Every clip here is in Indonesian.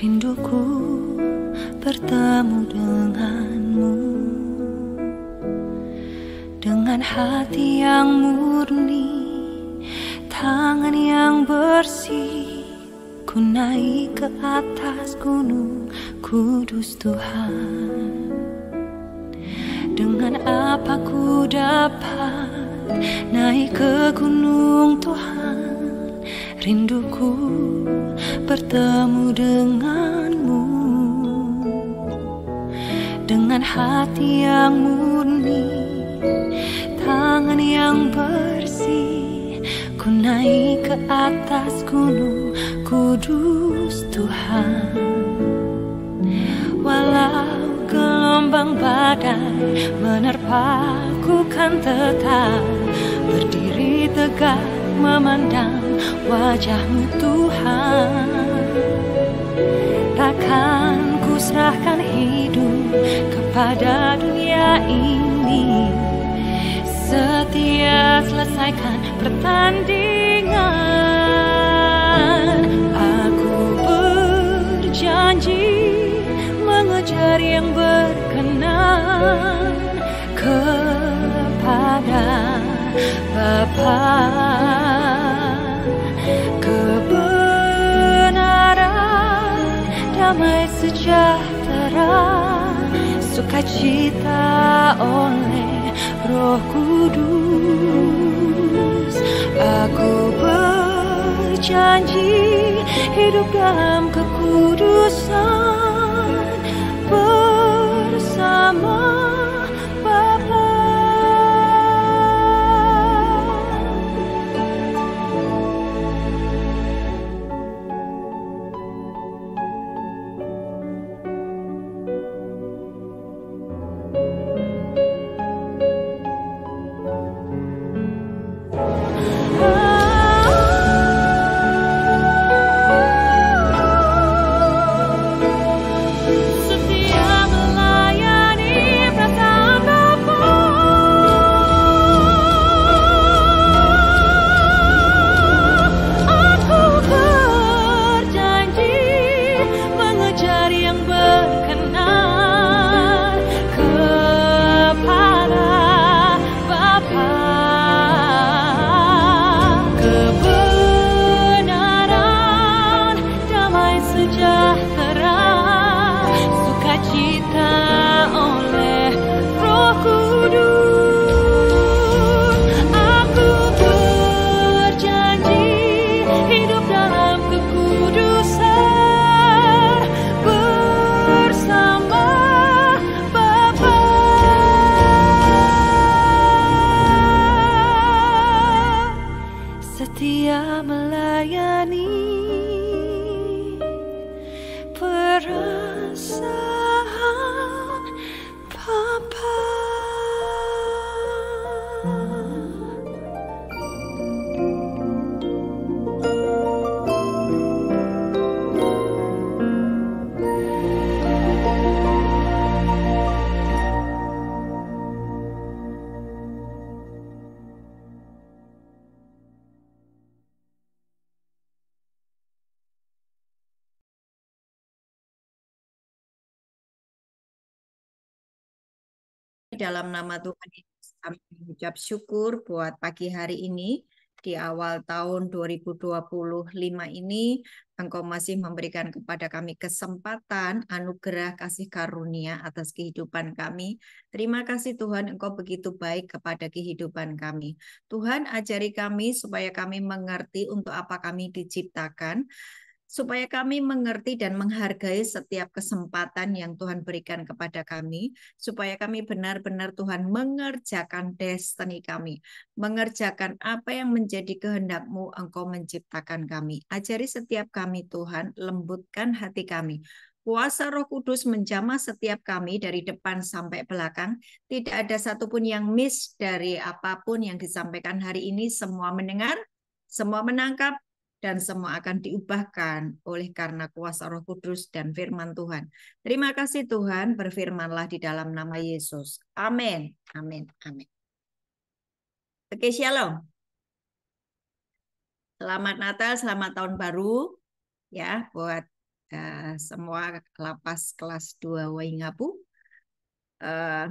Rinduku bertemu denganmu, dengan hati yang murni, tangan yang bersih. Ku naik ke atas gunung kudus Tuhan. Dengan apa ku dapat naik ke gunung Tuhan? Rinduku bertemu denganmu, dengan hati yang murni, tangan yang bersih. Ku naik ke atas gunung kudus Tuhan. Walau gelombang badai menerpaku, kan tetap berdiri tegak memandang wajah-Mu Tuhan. Takkan ku serahkan hidup kepada dunia ini, setia selesaikan pertandingan. Aku berjanji mengejar yang berkenan kepada Bapa. Kebenaran, damai sejahtera, sukacita oleh Roh Kudus. Aku berjanji hidup dalam kekudusan bersama Bapa. Setia melayani perasaan Bapa. Dalam nama Tuhan Yesus, kami mengucap syukur buat pagi hari ini. Di awal tahun 2025 ini, Engkau masih memberikan kepada kami kesempatan, anugerah, kasih karunia atas kehidupan kami. Terima kasih Tuhan, Engkau begitu baik kepada kehidupan kami. Tuhan, ajari kami supaya kami mengerti untuk apa kami diciptakan, supaya kami mengerti dan menghargai setiap kesempatan yang Tuhan berikan kepada kami, supaya kami benar-benar Tuhan mengerjakan destiny kami, mengerjakan apa yang menjadi kehendak-Mu. Engkau menciptakan kami. Ajari setiap kami Tuhan, lembutkan hati kami. Kuasa Roh Kudus menjamah setiap kami dari depan sampai belakang. Tidak ada satupun yang miss dari apapun yang disampaikan hari ini. Semua mendengar, semua menangkap, dan semua akan diubahkan oleh karena kuasa Roh Kudus dan firman Tuhan. Terima kasih Tuhan, berfirmanlah di dalam nama Yesus. Amin. Amin. Amin. Oke, shalom. Selamat Natal, selamat tahun baru ya buat semua lapas kelas 2 Waingapu. Eh,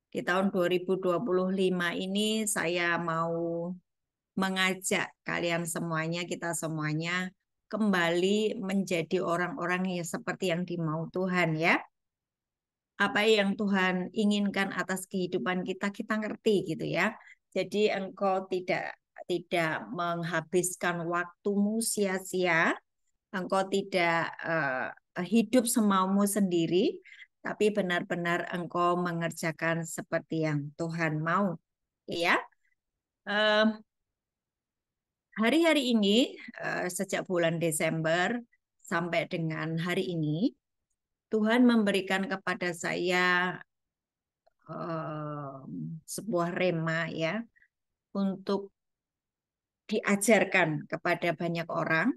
di tahun 2025 ini saya mau mengajak kalian semuanya, kita semuanya kembali menjadi orang-orang yang seperti yang dimau Tuhan ya. Apa yang Tuhan inginkan atas kehidupan kita, kita ngerti gitu ya. Jadi engkau tidak menghabiskan waktumu sia-sia, engkau tidak hidup semaumu sendiri, tapi benar-benar engkau mengerjakan seperti yang Tuhan mau. Ya, hari-hari ini sejak bulan Desember sampai dengan hari ini, Tuhan memberikan kepada saya sebuah rema ya untuk diajarkan kepada banyak orang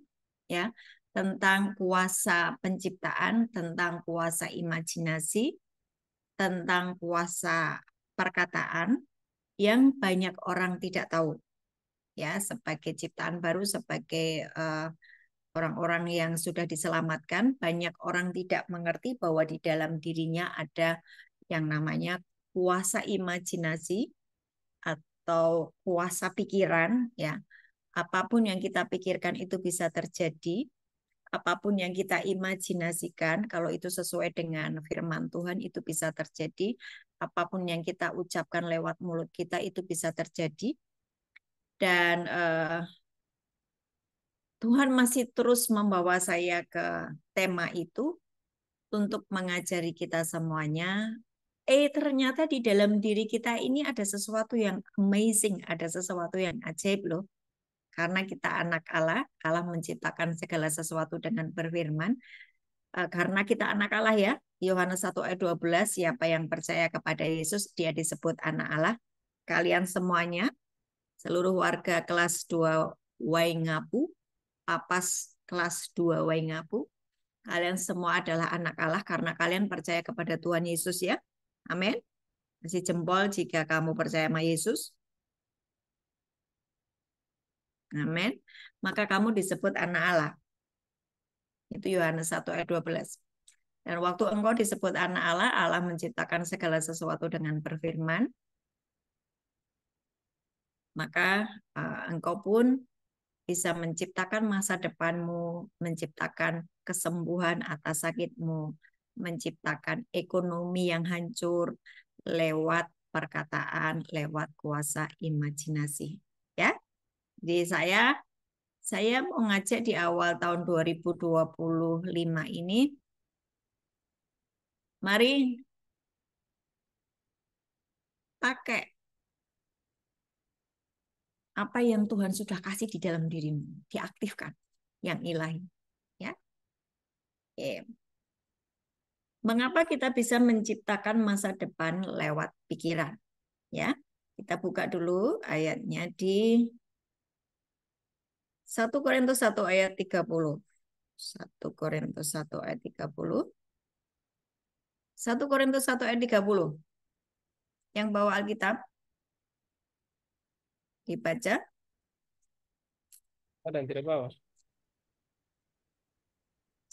ya tentang kuasa penciptaan, tentang kuasa imajinasi, tentang kuasa perkataan yang banyak orang tidak tahu ya sebagai ciptaan baru, sebagai orang-orang yang sudah diselamatkan, banyak orang tidak mengerti bahwa di dalam dirinya ada yang namanya kuasa imajinasi atau kuasa pikiran ya. Apapun yang kita pikirkan itu bisa terjadi, apapun yang kita imajinasikan kalau itu sesuai dengan firman Tuhan itu bisa terjadi, apapun yang kita ucapkan lewat mulut kita itu bisa terjadi. Dan Tuhan masih terus membawa saya ke tema itu untuk mengajari kita semuanya. Ternyata di dalam diri kita ini ada sesuatu yang amazing, ada sesuatu yang ajaib loh. Karena kita anak Allah, Allah menciptakan segala sesuatu dengan berfirman. Karena kita anak Allah ya, Yohanes 1 ayat 12, siapa yang percaya kepada Yesus, dia disebut anak Allah. Kalian semuanya, seluruh warga kelas 2 Waingapu, Papas kelas 2 Waingapu, kalian semua adalah anak Allah karena kalian percaya kepada Tuhan Yesus ya. Amin. Kasih jempol jika kamu percaya sama Yesus. Amin. Maka kamu disebut anak Allah. Itu Yohanes 1 ayat 12. Dan waktu engkau disebut anak Allah, Allah menciptakan segala sesuatu dengan berfirman. Maka engkau pun bisa menciptakan masa depanmu, menciptakan kesembuhan atas sakitmu, menciptakan ekonomi yang hancur lewat perkataan, lewat kuasa imajinasi. Ya, jadi saya mau ngajak di awal tahun 2025 ini, mari pakai apa yang Tuhan sudah kasih di dalam dirimu, diaktifkan yang ilahi. Ya, oke. Mengapa kita bisa menciptakan masa depan lewat pikiran? Ya, kita buka dulu ayatnya di 1 Korintus 1 ayat 30. 1 Korintus 1 ayat 30. 1 Korintus 1 ayat 30. Yang bawa Alkitab dibaca. Ada yang tidak bawa.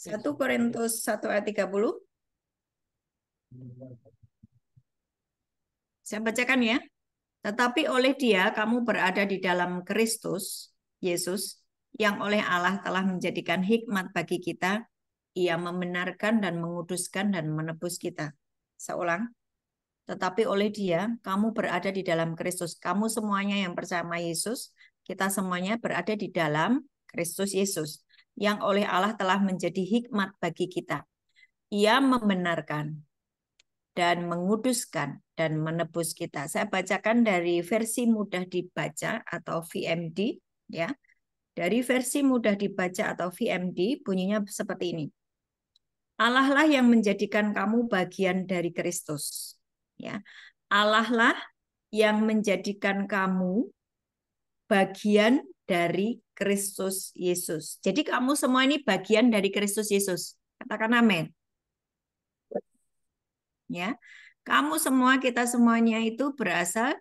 1 Korintus 1 ayat 30. Saya bacakan ya. Tetapi oleh Dia kamu berada di dalam Kristus Yesus yang oleh Allah telah menjadikan hikmat bagi kita. Ia membenarkan dan menguduskan dan menebus kita. Saya ulang. Tetapi oleh Dia kamu berada di dalam Kristus. Kamu semuanya yang percaya sama Yesus, kita semuanya berada di dalam Kristus Yesus yang oleh Allah telah menjadi hikmat bagi kita. Ia membenarkan dan menguduskan dan menebus kita. Saya bacakan dari versi mudah dibaca atau VMD ya. Dari versi mudah dibaca atau VMD bunyinya seperti ini. Allah lah yang menjadikan kamu bagian dari Kristus. Ya. Allah lah yang menjadikan kamu bagian dari Kristus Yesus. Jadi kamu semua ini bagian dari Kristus Yesus. Katakan amin. Ya, kamu semua, kita semuanya itu berasal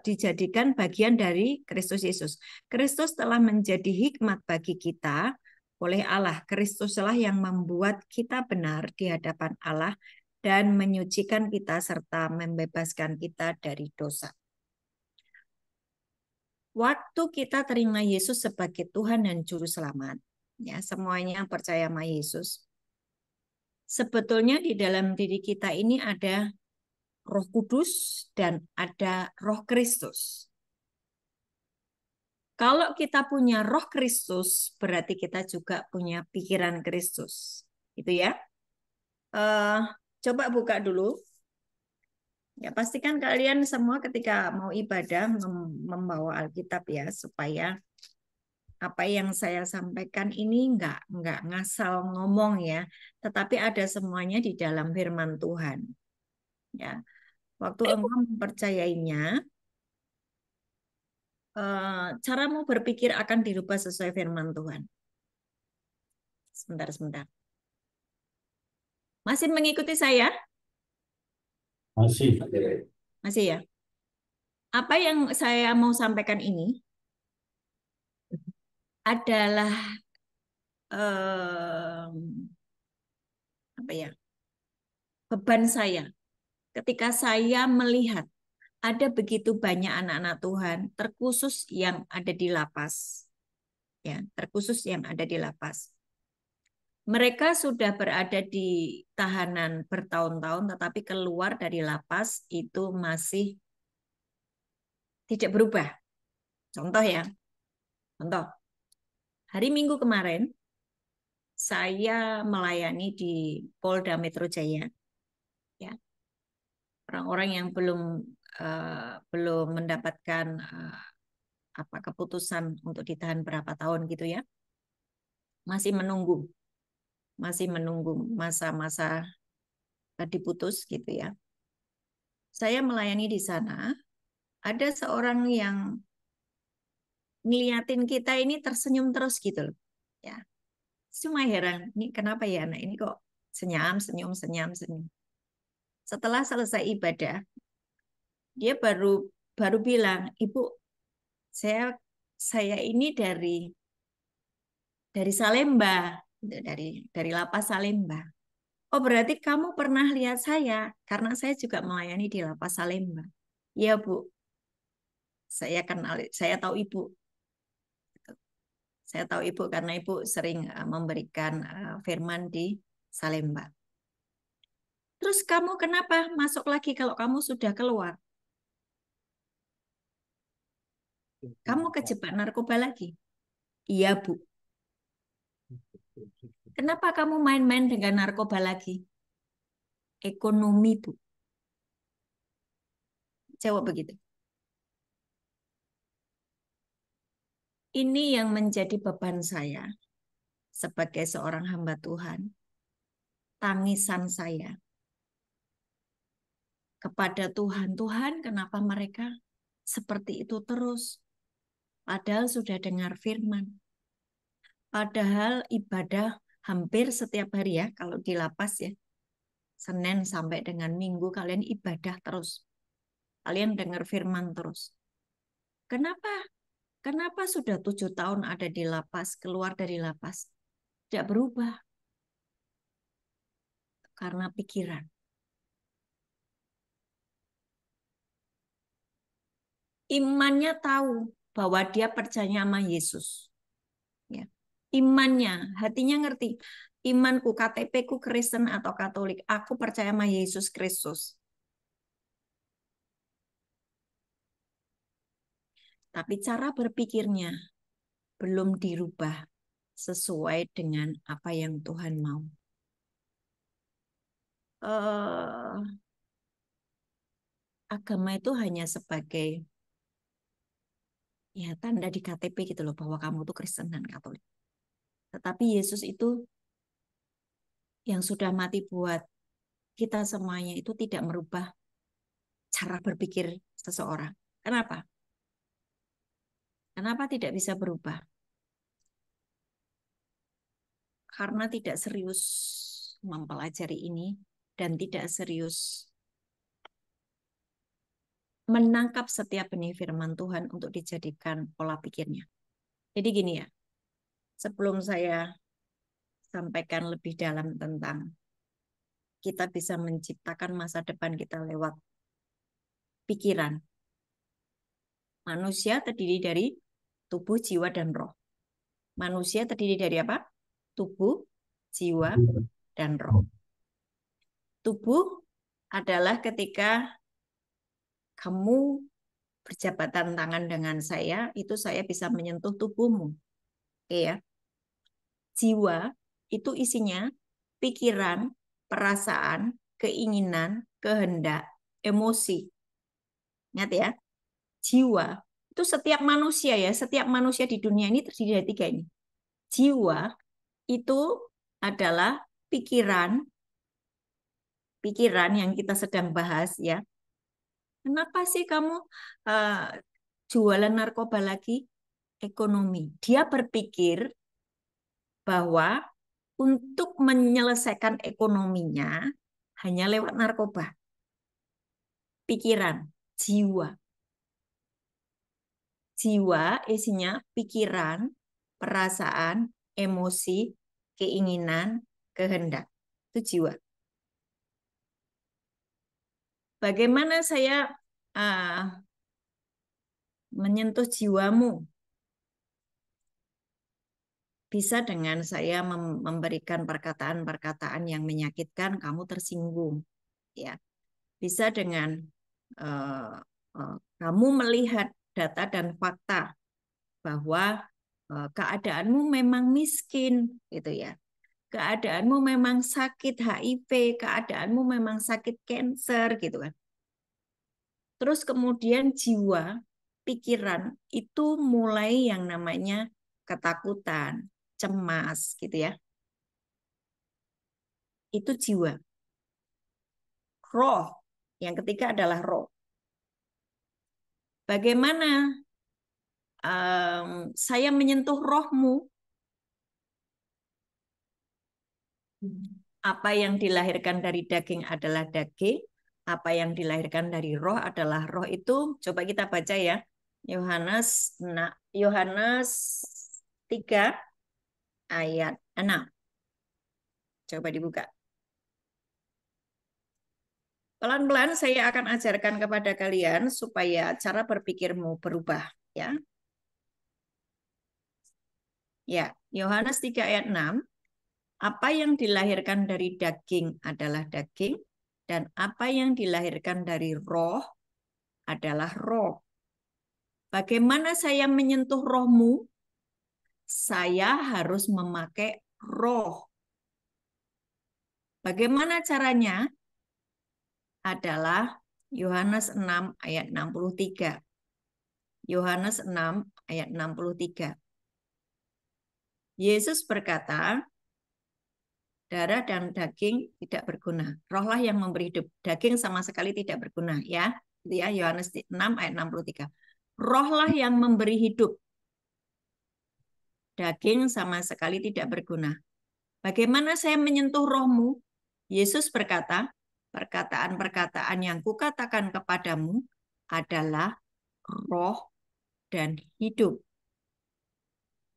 dijadikan bagian dari Kristus Yesus. Kristus telah menjadi hikmat bagi kita oleh Allah. Kristuslah yang membuat kita benar di hadapan Allah dan menyucikan kita serta membebaskan kita dari dosa. Waktu kita terima Yesus sebagai Tuhan dan Juru Selamat, ya semuanya yang percaya sama Yesus, sebetulnya di dalam diri kita ini ada Roh Kudus dan ada Roh Kristus. Kalau kita punya Roh Kristus, berarti kita juga punya pikiran Kristus, gitu ya. Coba buka dulu. Ya, pastikan kalian semua ketika mau ibadah membawa Alkitab ya, supaya apa yang saya sampaikan ini nggak ngasal ngomong ya, tetapi ada semuanya di dalam firman Tuhan. Ya, waktu engkau mempercayainya, caramu berpikir akan dirubah sesuai firman Tuhan. Sebentar. Masih mengikuti saya? Masih. Masih ya? Apa yang saya mau sampaikan ini adalah apa ya? Beban saya ketika saya melihat ada begitu banyak anak-anak Tuhan, terkhusus yang ada di lapas. Ya, terkhusus yang ada di lapas. Mereka sudah berada di tahanan bertahun-tahun, tetapi keluar dari lapas itu masih tidak berubah. Contoh ya, contoh. Hari Minggu kemarin, saya melayani di Polda Metro Jaya. Ya, orang-orang yang belum mendapatkan apa keputusan untuk ditahan berapa tahun gitu ya, masih menunggu masa-masa diputus gitu ya. Saya melayani di sana, ada seorang yang ngeliatin kita ini tersenyum terus gitu loh. Ya, cuma heran, ini kenapa ya anak ini kok senyum. Setelah selesai ibadah, dia baru bilang, "Ibu, saya ini dari Salemba, dari lapas Salemba." Oh, berarti kamu pernah lihat saya karena saya juga melayani di lapas Salemba. Iya, Bu. Saya tahu Ibu. Saya tahu Ibu karena Ibu sering memberikan firman di Salemba. Terus kamu kenapa masuk lagi kalau kamu sudah keluar? Kamu kejebak narkoba lagi? Iya, Bu. Kenapa kamu main-main dengan narkoba lagi? Ekonomi, Bu. Jawab begitu. Ini yang menjadi beban saya sebagai seorang hamba Tuhan. Tangisan saya kepada Tuhan. Tuhan, kenapa mereka seperti itu terus? Padahal sudah dengar firman. Padahal ibadah hampir setiap hari ya, kalau di lapas ya. Senin sampai dengan Minggu kalian ibadah terus. Kalian dengar firman terus. Kenapa? Kenapa sudah 7 tahun ada di lapas, keluar dari lapas? Tidak berubah. Karena pikiran. Imannya tahu bahwa dia percaya sama Yesus. Ya. Imannya, hatinya ngerti. Imanku, KTP-ku Kristen atau Katolik. Aku percaya sama Yesus Kristus. Tapi cara berpikirnya belum dirubah sesuai dengan apa yang Tuhan mau. Agama itu hanya sebagai ya tanda di KTP gitu loh bahwa kamu tuh Kristen dan Katolik. Tetapi Yesus itu yang sudah mati buat kita semuanya itu tidak merubah cara berpikir seseorang. Kenapa? Kenapa tidak bisa berubah? Karena tidak serius mempelajari ini dan tidak serius menangkap setiap benih firman Tuhan untuk dijadikan pola pikirnya. Jadi gini ya, sebelum saya sampaikan lebih dalam tentang kita bisa menciptakan masa depan kita lewat pikiran. Manusia terdiri dari tubuh, jiwa, dan roh. Manusia terdiri dari apa? Tubuh, jiwa, dan roh. Tubuh adalah ketika kamu berjabatan tangan dengan saya, itu saya bisa menyentuh tubuhmu. Oke ya. Jiwa itu isinya pikiran, perasaan, keinginan, kehendak, emosi. Ingat ya, jiwa itu setiap manusia ya, setiap manusia di dunia ini terdiri dari tiga ini. Jiwa itu adalah pikiran yang kita sedang bahas ya. Kenapa sih kamu jualan narkoba lagi? Ekonomi. Dia berpikir bahwa untuk menyelesaikan ekonominya hanya lewat narkoba. Pikiran, jiwa. Jiwa isinya pikiran, perasaan, emosi, keinginan, kehendak. Itu jiwa. Bagaimana saya menyentuh jiwamu? Bisa dengan saya memberikan perkataan-perkataan yang menyakitkan, kamu tersinggung. Ya, bisa dengan kamu melihat data dan fakta bahwa keadaanmu memang miskin, gitu ya. Keadaanmu memang sakit HIV, keadaanmu memang sakit kanker, gitu kan. Terus kemudian jiwa, pikiran itu mulai yang namanya ketakutan, cemas, gitu ya. Itu jiwa. Roh, yang ketiga adalah roh. Bagaimana saya menyentuh rohmu? Apa yang dilahirkan dari daging adalah daging, apa yang dilahirkan dari roh adalah roh. Itu coba kita baca ya. Yohanes 3 ayat 6. Coba dibuka. Pelan-pelan saya akan ajarkan kepada kalian supaya cara berpikirmu berubah ya. Ya, Yohanes 3 ayat 6. Apa yang dilahirkan dari daging adalah daging, dan apa yang dilahirkan dari roh adalah roh. Bagaimana saya menyentuh rohmu? Saya harus memakai roh. Bagaimana caranya? Adalah Yohanes 6 ayat 63. Yohanes 6 ayat 63. Yesus berkata, darah dan daging tidak berguna. Rohlah yang memberi hidup. Daging sama sekali tidak berguna ya. Itu ya Yohanes 6 ayat 63. Rohlah yang memberi hidup. Daging sama sekali tidak berguna. Bagaimana saya menyentuh rohmu? Yesus berkata, perkataan-perkataan yang kukatakan kepadamu adalah roh dan hidup.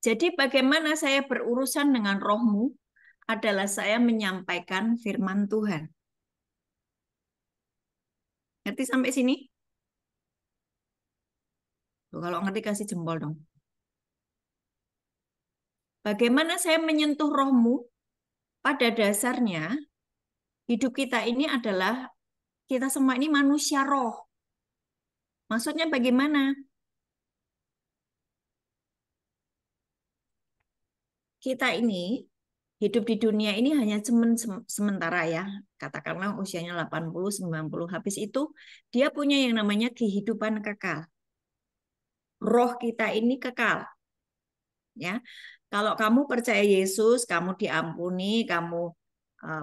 Jadi bagaimana saya berurusan dengan rohmu adalah saya menyampaikan firman Tuhan. Ngerti sampai sini? Tuh, kalau ngerti kasih jempol dong. Bagaimana saya menyentuh rohmu? Pada dasarnya, hidup kita ini adalah, kita semua ini manusia roh. Maksudnya bagaimana? Kita ini hidup di dunia ini hanya sementara ya. Katakanlah usianya 80-90. Habis itu dia punya yang namanya kehidupan kekal. Roh kita ini kekal. Ya. Kalau kamu percaya Yesus, kamu diampuni, kamu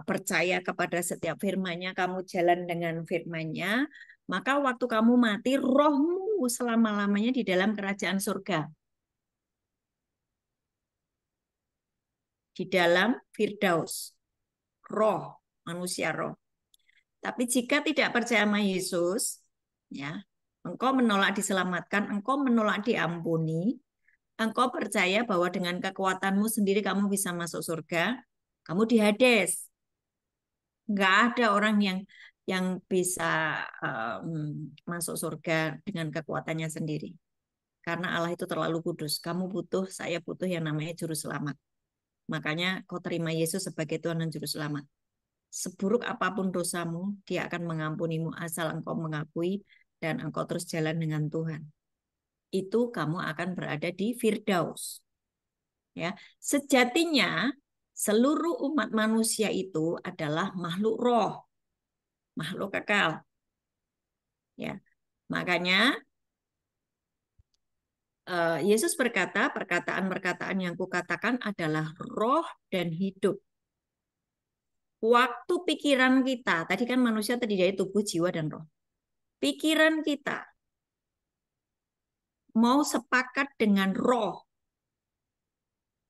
percaya kepada setiap firman-Nya, kamu jalan dengan firman-Nya, maka waktu kamu mati, rohmu selama-lamanya di dalam kerajaan surga. Di dalam Firdaus. Roh, manusia roh. Tapi jika tidak percaya sama Yesus, ya, engkau menolak diselamatkan, engkau menolak diampuni, engkau percaya bahwa dengan kekuatanmu sendiri kamu bisa masuk surga, Kamu di Hades. Nggak ada orang yang bisa masuk surga dengan kekuatannya sendiri. Karena Allah itu terlalu kudus. Kamu butuh, saya butuh yang namanya juru selamat. Makanya kau terima Yesus sebagai Tuhan dan juru selamat. Seburuk apapun dosamu, Dia akan mengampunimu asal engkau mengakui dan engkau terus jalan dengan Tuhan. Itu kamu akan berada di Firdaus. Ya, sejatinya seluruh umat manusia itu adalah makhluk roh, makhluk kekal. Ya, makanya Yesus berkata, perkataan-perkataan yang kukatakan adalah roh dan hidup. Waktu pikiran kita, tadi kan manusia terdiri dari tubuh, jiwa, dan roh. Pikiran kita mau sepakat dengan roh,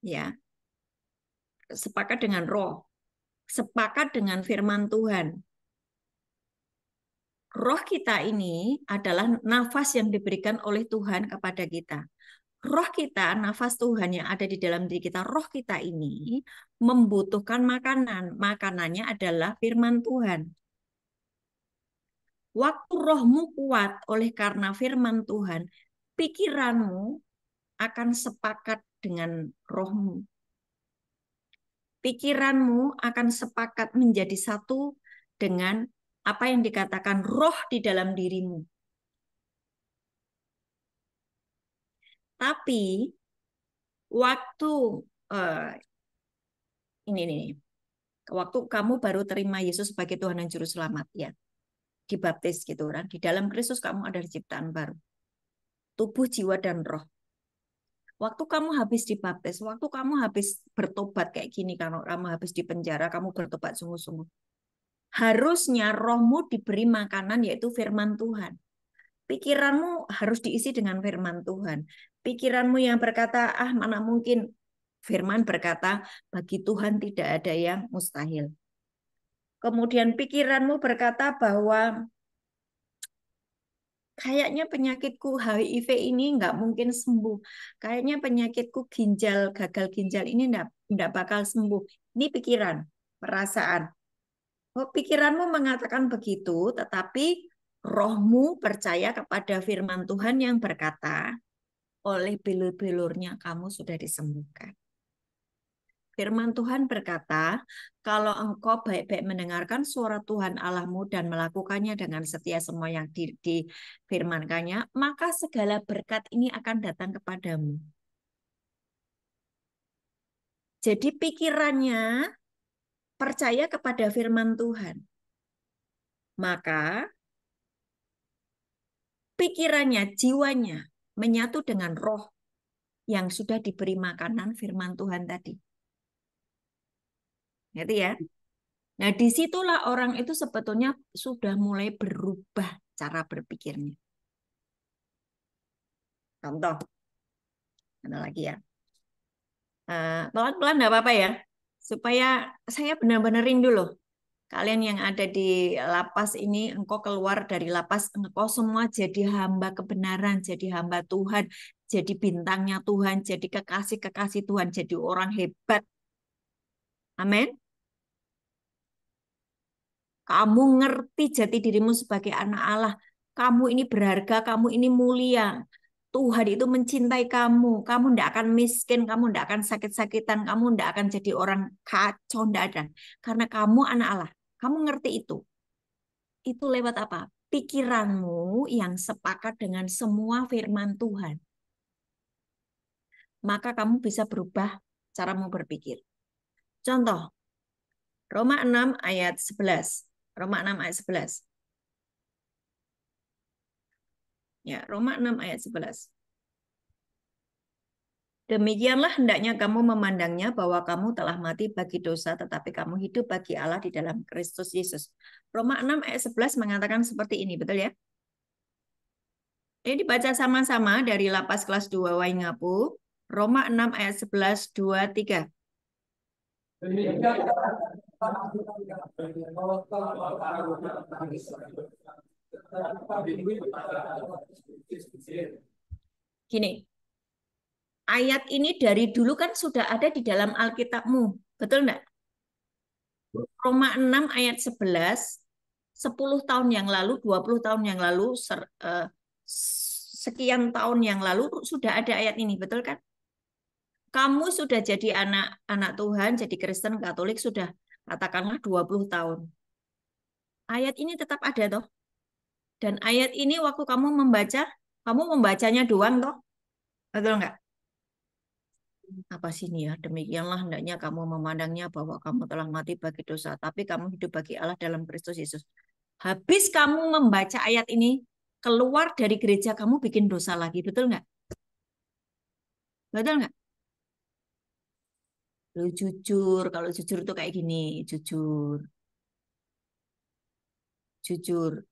ya, sepakat dengan roh, sepakat dengan firman Tuhan. Roh kita ini adalah nafas yang diberikan oleh Tuhan kepada kita. Roh kita, nafas Tuhan yang ada di dalam diri kita, roh kita ini membutuhkan makanan. Makanannya adalah firman Tuhan. Waktu rohmu kuat oleh karena firman Tuhan, pikiranmu akan sepakat dengan rohmu. Pikiranmu akan sepakat menjadi satu dengan apa yang dikatakan roh di dalam dirimu. Tapi waktu ini nih, waktu kamu baru terima Yesus sebagai Tuhan dan Juru Selamat, ya, dibaptis gitu kan, di dalam Kristus kamu ada ciptaan baru, tubuh, jiwa, dan roh. Waktu kamu habis dibaptis, waktu kamu habis bertobat kayak gini, kalau kamu habis di penjara, kamu bertobat sungguh-sungguh. Harusnya rohmu diberi makanan, yaitu firman Tuhan. Pikiranmu harus diisi dengan firman Tuhan. Pikiranmu yang berkata, ah mana mungkin. Firman berkata, bagi Tuhan tidak ada yang mustahil. Kemudian pikiranmu berkata bahwa kayaknya penyakitku HIV ini nggak mungkin sembuh. Kayaknya penyakitku gagal ginjal ini nggak bakal sembuh. Ini pikiran, perasaan. Oh, pikiranmu mengatakan begitu, tetapi rohmu percaya kepada firman Tuhan yang berkata, oleh bilur-bilurnya kamu sudah disembuhkan. Firman Tuhan berkata, kalau engkau baik-baik mendengarkan suara Tuhan Allahmu dan melakukannya dengan setia semua yang difirmankannya, maka segala berkat ini akan datang kepadamu. Jadi pikirannya percaya kepada firman Tuhan. Maka pikirannya, jiwanya menyatu dengan roh yang sudah diberi makanan firman Tuhan tadi. Ngerti ya? Nah, disitulah orang itu sebetulnya sudah mulai berubah cara berpikirnya. Contoh, ada lagi ya. Pelan-pelan enggak apa-apa ya. Supaya saya benar-benar rindu loh. Kalian yang ada di lapas ini, engkau keluar dari lapas, engkau semua jadi hamba kebenaran, jadi hamba Tuhan, jadi bintangnya Tuhan, jadi kekasih-kekasih Tuhan, jadi orang hebat. Amin. Kamu ngerti jati dirimu sebagai anak Allah. Kamu ini berharga, kamu ini mulia. Tuhan itu mencintai kamu. Kamu tidak akan miskin, kamu tidak akan sakit-sakitan, kamu tidak akan jadi orang kacau, tidak ada. Karena kamu anak Allah. Kamu ngerti itu. Itu lewat apa? Pikiranmu yang sepakat dengan semua firman Tuhan. Maka kamu bisa berubah caramu berpikir. Contoh, Roma 6 ayat 11. Roma 6 ayat 11. Ya, Roma 6 ayat 11. Demikianlah hendaknya kamu memandangnya bahwa kamu telah mati bagi dosa, tetapi kamu hidup bagi Allah di dalam Kristus Yesus. Roma 6 ayat 11 mengatakan seperti ini, betul ya? Ini dibaca sama-sama dari Lapas kelas 2 Waingapu. Roma 6 ayat 11, 2, 3. Gini, ayat ini dari dulu kan sudah ada di dalam Alkitabmu, betul enggak? Roma 6 ayat 11, 10 tahun yang lalu, 20 tahun yang lalu, sekian tahun yang lalu sudah ada ayat ini, betul kan? Kamu sudah jadi anak Tuhan, jadi Kristen Katolik sudah katakanlah 20 tahun. Ayat ini tetap ada toh. Dan ayat ini waktu kamu membacanya doang toh. Betul nggak? Apa sih ini ya? Demikianlah hendaknya kamu memandangnya bahwa kamu telah mati bagi dosa, tapi kamu hidup bagi Allah dalam Kristus Yesus. Habis kamu membaca ayat ini, keluar dari gereja kamu bikin dosa lagi, betul nggak? Betul nggak? Lu jujur, kalau jujur tuh kayak gini, jujur, jujur.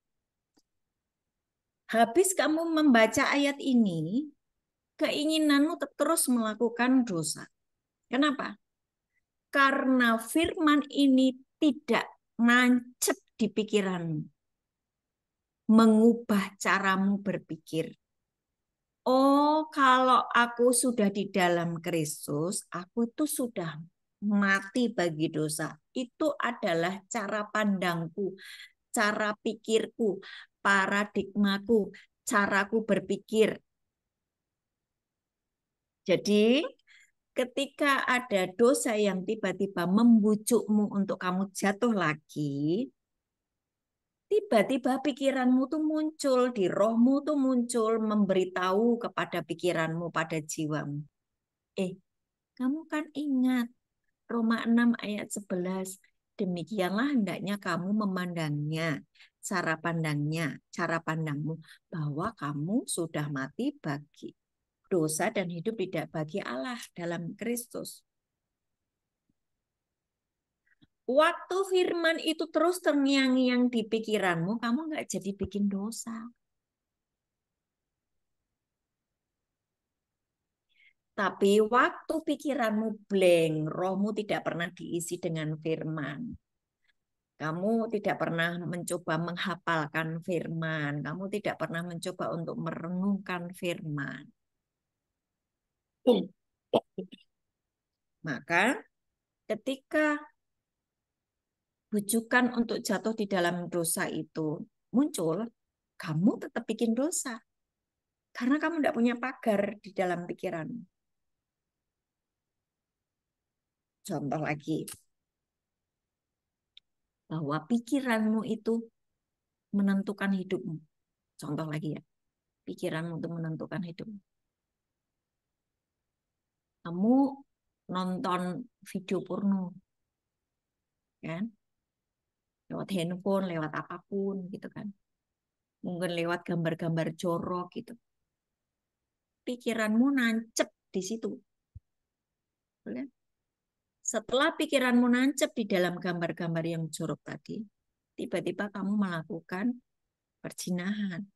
Habis kamu membaca ayat ini, keinginanmu terus melakukan dosa. Kenapa? Karena firman ini tidak nancep di pikiranmu, mengubah caramu berpikir. Oh, kalau aku sudah di dalam Kristus, aku itu sudah mati bagi dosa. Itu adalah cara pandangku, cara pikirku, paradigmaku, caraku berpikir. Jadi, ketika ada dosa yang tiba-tiba membujukmu untuk kamu jatuh lagi, tiba-tiba pikiranmu tuh muncul, di rohmu tuh muncul, memberitahu kepada pikiranmu, pada jiwamu. Eh, kamu kan ingat Roma 6 ayat 11. Demikianlah hendaknya kamu memandangnya, cara pandangmu, bahwa kamu sudah mati bagi dosa dan hidup tidak bagi Allah dalam Kristus. Waktu firman itu terus terngiang-ngiang di pikiranmu, kamu nggak jadi bikin dosa. Tapi waktu pikiranmu blank, rohmu tidak pernah diisi dengan firman. Kamu tidak pernah mencoba menghafalkan firman. Kamu tidak pernah mencoba untuk merenungkan firman. Maka ketika bujukan untuk jatuh di dalam dosa itu muncul, kamu tetap bikin dosa. Karena kamu tidak punya pagar di dalam pikiran. Contoh lagi, bahwa pikiranmu itu menentukan hidupmu. Contoh lagi ya, pikiranmu itu menentukan hidupmu. Kamu nonton video porno, kan? Lewat handphone, lewat apapun gitu kan. Mungkin lewat gambar-gambar jorok gitu. Pikiranmu nancep di situ. Kan? Setelah pikiranmu nancep di dalam gambar-gambar yang jorok tadi, tiba-tiba kamu melakukan perzinahan,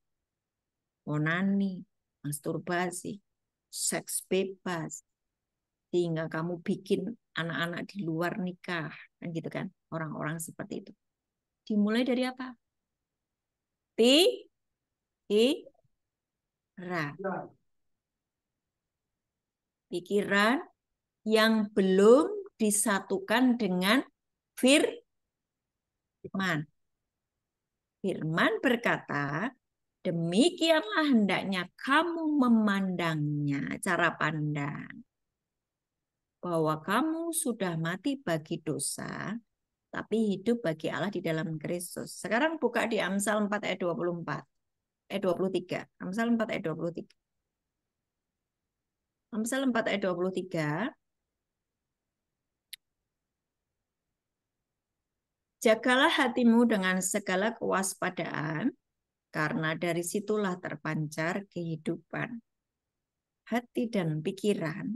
onani, masturbasi, seks bebas, sehingga kamu bikin anak-anak di luar nikah, kan gitu kan? Orang-orang seperti itu. Dimulai dari apa? Pikiran. Pikiran yang belum disatukan dengan firman. Firman berkata, demikianlah hendaknya kamu memandangnya, cara pandang. Bahwa kamu sudah mati bagi dosa, tapi hidup bagi Allah di dalam Kristus. Sekarang buka di Amsal 4 ayat 24. Ayat 23. Amsal 4 ayat 23. Amsal 4 ayat 23. Jagalah hatimu dengan segala kewaspadaan, karena dari situlah terpancar kehidupan. Hati dan pikiran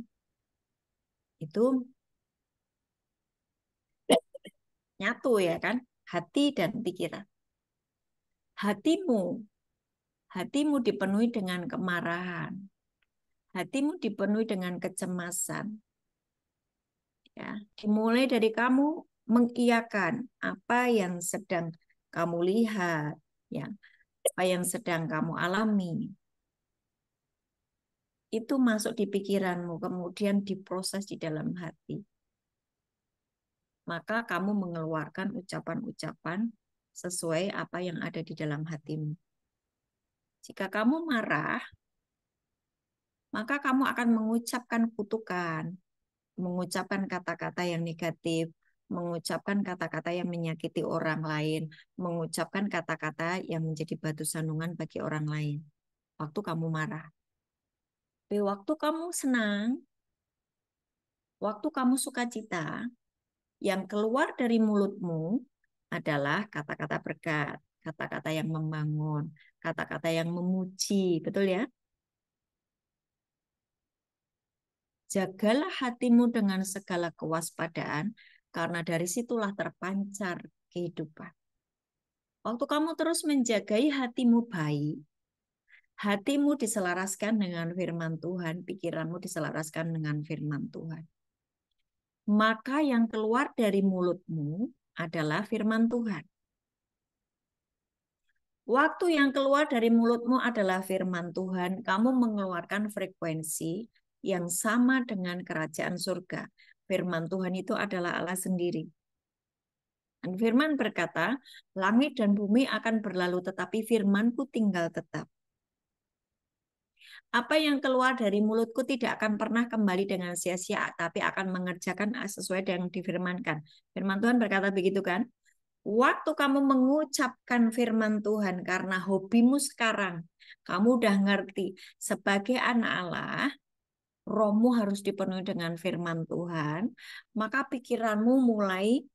itu nyatu ya kan? Hati dan pikiran. Hatimu, hatimu dipenuhi dengan kemarahan. Hatimu dipenuhi dengan kecemasan. Ya, dimulai dari kamu mengiyakan apa yang sedang kamu lihat, ya, apa yang sedang kamu alami. Itu masuk di pikiranmu, kemudian diproses di dalam hati. maka kamu mengeluarkan ucapan-ucapan sesuai apa yang ada di dalam hatimu. Jika kamu marah, maka kamu akan mengucapkan kutukan, mengucapkan kata-kata yang negatif, mengucapkan kata-kata yang menyakiti orang lain, mengucapkan kata-kata yang menjadi batu sandungan bagi orang lain. Waktu kamu marah. Tapi waktu kamu senang, waktu kamu sukacita, yang keluar dari mulutmu adalah kata-kata berkat, kata-kata yang membangun, kata-kata yang memuji. Betul ya? Jagalah hatimu dengan segala kewaspadaan, karena dari situlah terpancar kehidupan. Waktu kamu terus menjagai hatimu baik, hatimu diselaraskan dengan firman Tuhan, pikiranmu diselaraskan dengan firman Tuhan. Maka yang keluar dari mulutmu adalah firman Tuhan. Waktu yang keluar dari mulutmu adalah firman Tuhan, kamu mengeluarkan frekuensi yang sama dengan kerajaan surga. Firman Tuhan itu adalah Allah sendiri. Dan firman berkata, langit dan bumi akan berlalu, tetapi firmanku tinggal tetap. Apa yang keluar dari mulutku tidak akan pernah kembali dengan sia-sia, tapi akan mengerjakan sesuai dengan difirmankan. Firman Tuhan berkata begitu kan? Waktu kamu mengucapkan firman Tuhan karena hobimu sekarang, kamu udah ngerti sebagai anak Allah, rohmu harus dipenuhi dengan firman Tuhan, maka pikiranmu mulai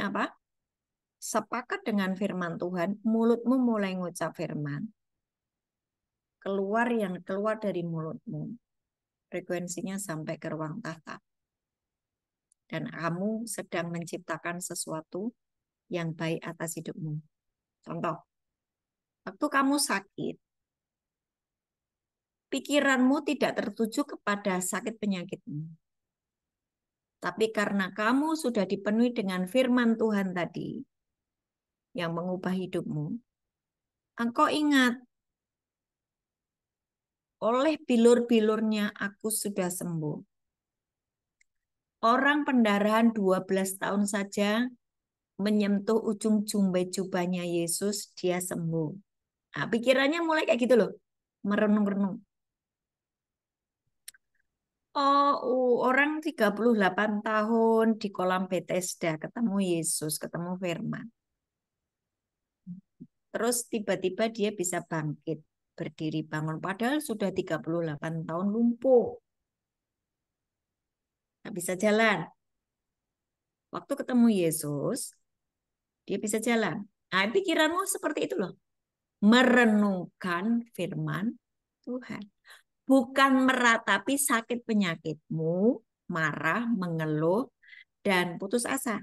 apa? Sepakat dengan firman Tuhan, mulutmu mulai ngucap firman. Yang keluar dari mulutmu, frekuensinya sampai ke ruang tahta. Dan kamu sedang menciptakan sesuatu yang baik atas hidupmu. Contoh, waktu kamu sakit, pikiranmu tidak tertuju kepada sakit penyakitmu. Tapi karena kamu sudah dipenuhi dengan firman Tuhan tadi, yang mengubah hidupmu, engkau ingat, oleh bilur-bilurnya aku sudah sembuh. Orang pendarahan 12 tahun saja menyentuh ujung jubahnya Yesus, dia sembuh. Nah, pikirannya mulai kayak gitu loh, merenung-renung. Orang 38 tahun di kolam Bethesda ketemu Yesus, ketemu firman. Terus tiba-tiba dia bisa bangkit, berdiri bangun. Padahal sudah 38 tahun lumpuh. Nggak bisa jalan. Waktu ketemu Yesus, dia bisa jalan. Nah, pikiranmu seperti itu loh. Merenungkan firman Tuhan. Bukan meratapi sakit penyakitmu, marah, mengeluh, dan putus asa.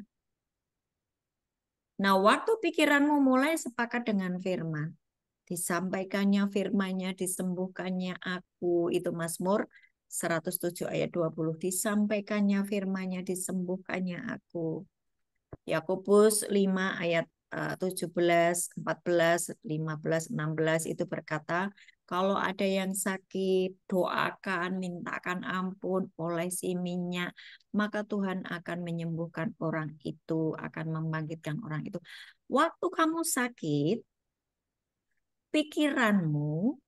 Nah, waktu pikiranmu mulai sepakat dengan firman, disampaikannya firman-Nya, disembuhkannya aku, itu Mazmur 107 ayat 20, disampaikannya firman-Nya, disembuhkannya aku. Yakobus 5 ayat 17, 14, 15, 16 itu berkata, kalau ada yang sakit, doakan, mintakan ampun, olesi minyak, maka Tuhan akan menyembuhkan orang itu, akan membangkitkan orang itu. Waktu kamu sakit, pikiranmu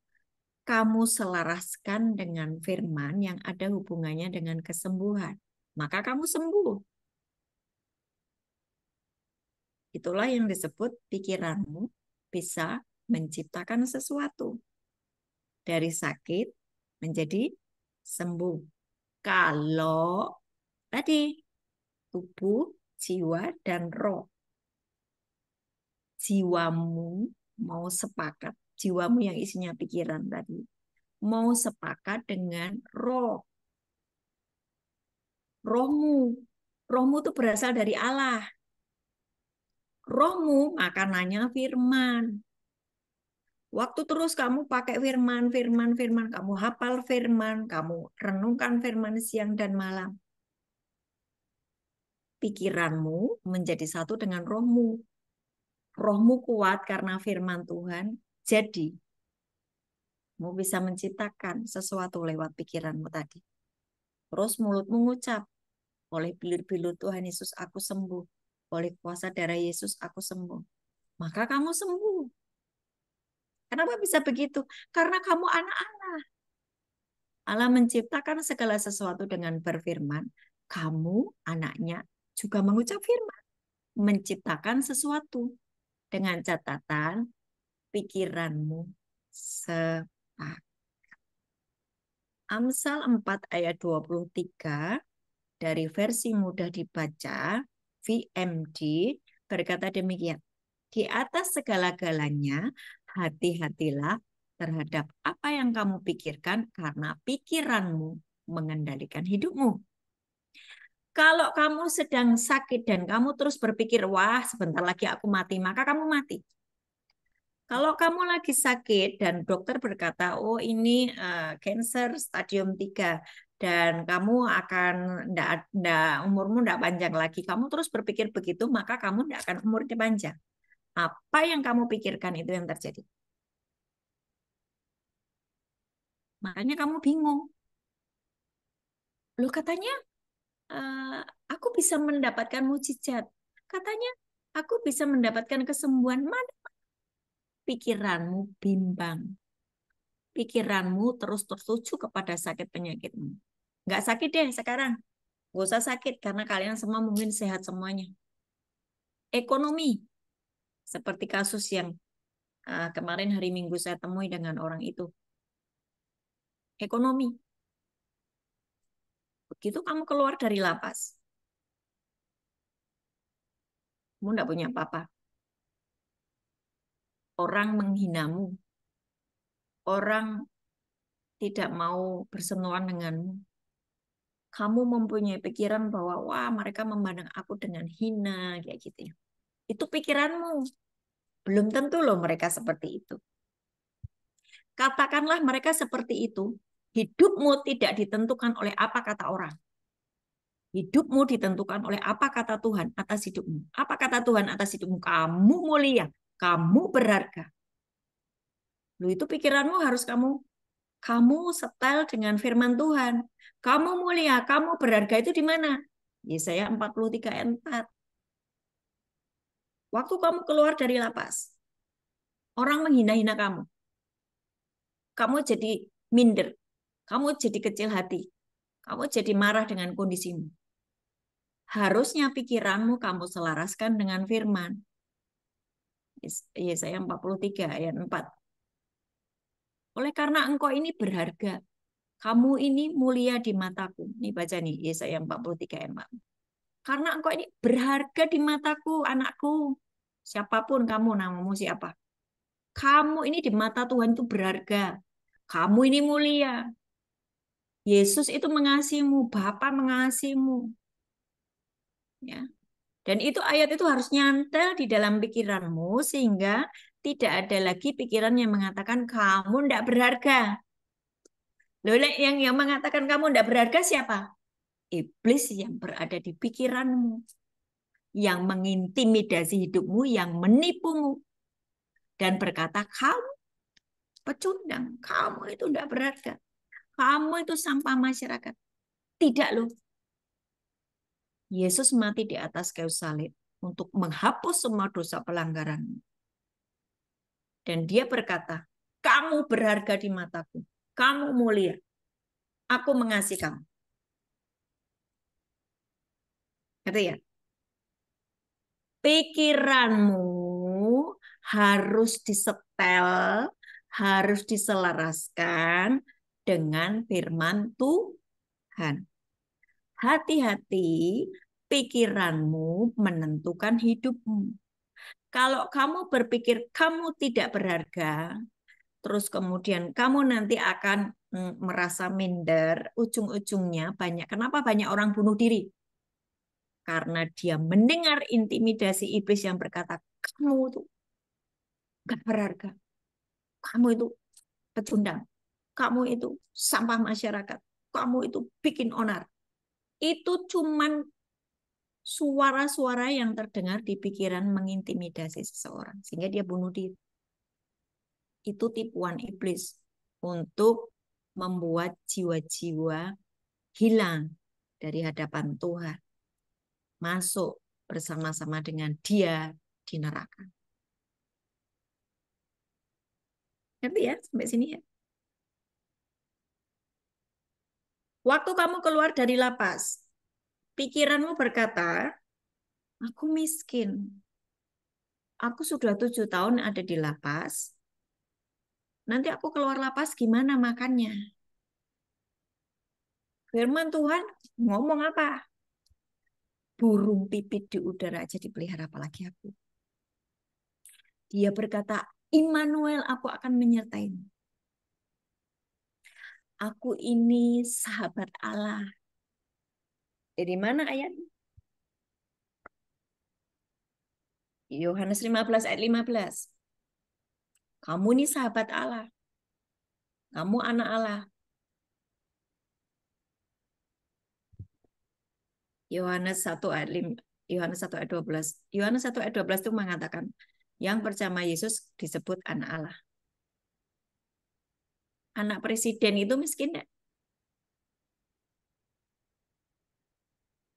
kamu selaraskan dengan firman yang ada hubungannya dengan kesembuhan. Maka kamu sembuh. Itulah yang disebut pikiranmu bisa menciptakan sesuatu. Dari sakit menjadi sembuh. Kalau tadi tubuh, jiwa, dan roh. Jiwamu mau sepakat. Jiwamu yang isinya pikiran tadi. Mau sepakat dengan roh. Rohmu. Rohmu itu berasal dari Allah. Rohmu makanannya firman. Waktu terus kamu pakai firman, kamu hafal firman, kamu renungkan firman siang dan malam. Pikiranmu menjadi satu dengan rohmu. Rohmu kuat karena firman Tuhan, jadi kamu bisa menciptakan sesuatu lewat pikiranmu tadi. Terus mulutmu ngucap, Oleh bilur-bilur Tuhan Yesus aku sembuh. Oleh kuasa darah Yesus aku sembuh. Maka kamu sembuh. Kenapa bisa begitu? Karena kamu anak Allah. Allah menciptakan segala sesuatu dengan berfirman. Kamu anaknya juga mengucap firman. Menciptakan sesuatu. Dengan catatan pikiranmu sepakat. Amsal 4 ayat 23 dari versi mudah dibaca, VMD, berkata demikian. Di atas segala-galanya, hati-hatilah terhadap apa yang kamu pikirkan karena pikiranmu mengendalikan hidupmu. Kalau kamu sedang sakit dan kamu terus berpikir, wah sebentar lagi aku mati, maka kamu mati. Kalau kamu lagi sakit dan dokter berkata, oh ini cancer stadium 3 dan kamu akan umurmu enggak panjang lagi. Kamu terus berpikir begitu, maka kamu enggak akan umurnya panjang. Apa yang kamu pikirkan itu yang terjadi. Makanya kamu bingung. Loh katanya aku bisa mendapatkan mukjizat. Katanya aku bisa mendapatkan kesembuhan. Mana pikiranmu bimbang. Pikiranmu terus tertuju kepada sakit penyakitmu. Nggak sakit deh sekarang. Nggak usah sakit karena kalian semua mungkin sehat semuanya. Ekonomi. Seperti kasus yang kemarin hari Minggu saya temui dengan orang itu. Ekonomi. Begitu kamu keluar dari lapas. Kamu nggak punya apa-apa. Orang menghinamu. Orang tidak mau bersentuhan denganmu. Kamu mempunyai pikiran bahwa wah mereka memandang aku dengan hina kayak gitu ya. Itu pikiranmu. Belum tentu loh mereka seperti itu. Katakanlah mereka seperti itu. Hidupmu tidak ditentukan oleh apa kata orang. Hidupmu ditentukan oleh apa kata Tuhan atas hidupmu. Apa kata Tuhan atas hidupmu? Kamu mulia, kamu berharga. Lu itu pikiranmu harus kamu setel dengan firman Tuhan. Kamu mulia, kamu berharga itu di mana? Yesaya 43 ayat 4. Waktu kamu keluar dari lapas, orang menghina-hina kamu. Kamu jadi minder. Kamu jadi kecil hati. Kamu jadi marah dengan kondisimu. Harusnya pikiranmu kamu selaraskan dengan firman. Yesaya 43 ayat 4. Oleh karena engkau ini berharga. Kamu ini mulia di mataku. Ini baca nih Yesaya 43 ayat 4. Karena engkau ini berharga di mataku, anakku. Siapapun kamu, namamu siapa. Kamu ini di mata Tuhan itu berharga. Kamu ini mulia. Yesus itu mengasihimu, Bapa mengasihimu. Ya. Dan itu ayat itu harus nyantel di dalam pikiranmu sehingga tidak ada lagi pikiran yang mengatakan kamu tidak berharga. Loh, yang mengatakan kamu tidak berharga siapa? Iblis yang berada di pikiranmu, yang mengintimidasi hidupmu, yang menipumu dan berkata kamu pecundang, kamu itu tidak berharga, kamu itu sampah masyarakat. Tidak loh. Yesus mati di atas kayu salib untuk menghapus semua dosa pelanggaran. Dan dia berkata, kamu berharga di mataku, kamu mulia, aku mengasihi kamu. Ngerti ya? Pikiranmu harus disetel, harus diselaraskan dengan firman Tuhan. Hati-hati, pikiranmu menentukan hidupmu. Kalau kamu berpikir kamu tidak berharga, terus kemudian kamu nanti akan merasa minder, ujung-ujungnya banyak. Kenapa banyak orang bunuh diri? Karena dia mendengar intimidasi iblis yang berkata, kamu itu gak berharga, kamu itu pecundang, kamu itu sampah masyarakat, kamu itu bikin onar. Itu cuman suara-suara yang terdengar di pikiran mengintimidasi seseorang sehingga dia bunuh diri. Itu tipuan iblis untuk membuat jiwa-jiwa hilang dari hadapan Tuhan. Masuk bersama-sama dengan Dia di neraka. Ngerti ya sampai sini ya? Waktu kamu keluar dari lapas, pikiranmu berkata, aku miskin. Aku sudah 7 tahun ada di lapas. Nanti aku keluar lapas gimana makannya? Firman Tuhan ngomong apa? Burung pipit di udara aja dipelihara, apalagi aku. Dia berkata, Immanuel, aku akan menyertaimu. Aku ini sahabat Allah. Dari mana ayatnya? Yohanes 15 ayat 15. Kamu ini sahabat Allah. Kamu anak Allah. Yohanes 1 ayat 5, Yohanes 1 ayat 12. Yohanes 1 ayat 12 itu mengatakan, yang percaya Yesus disebut anak Allah. Anak presiden itu miskin enggak?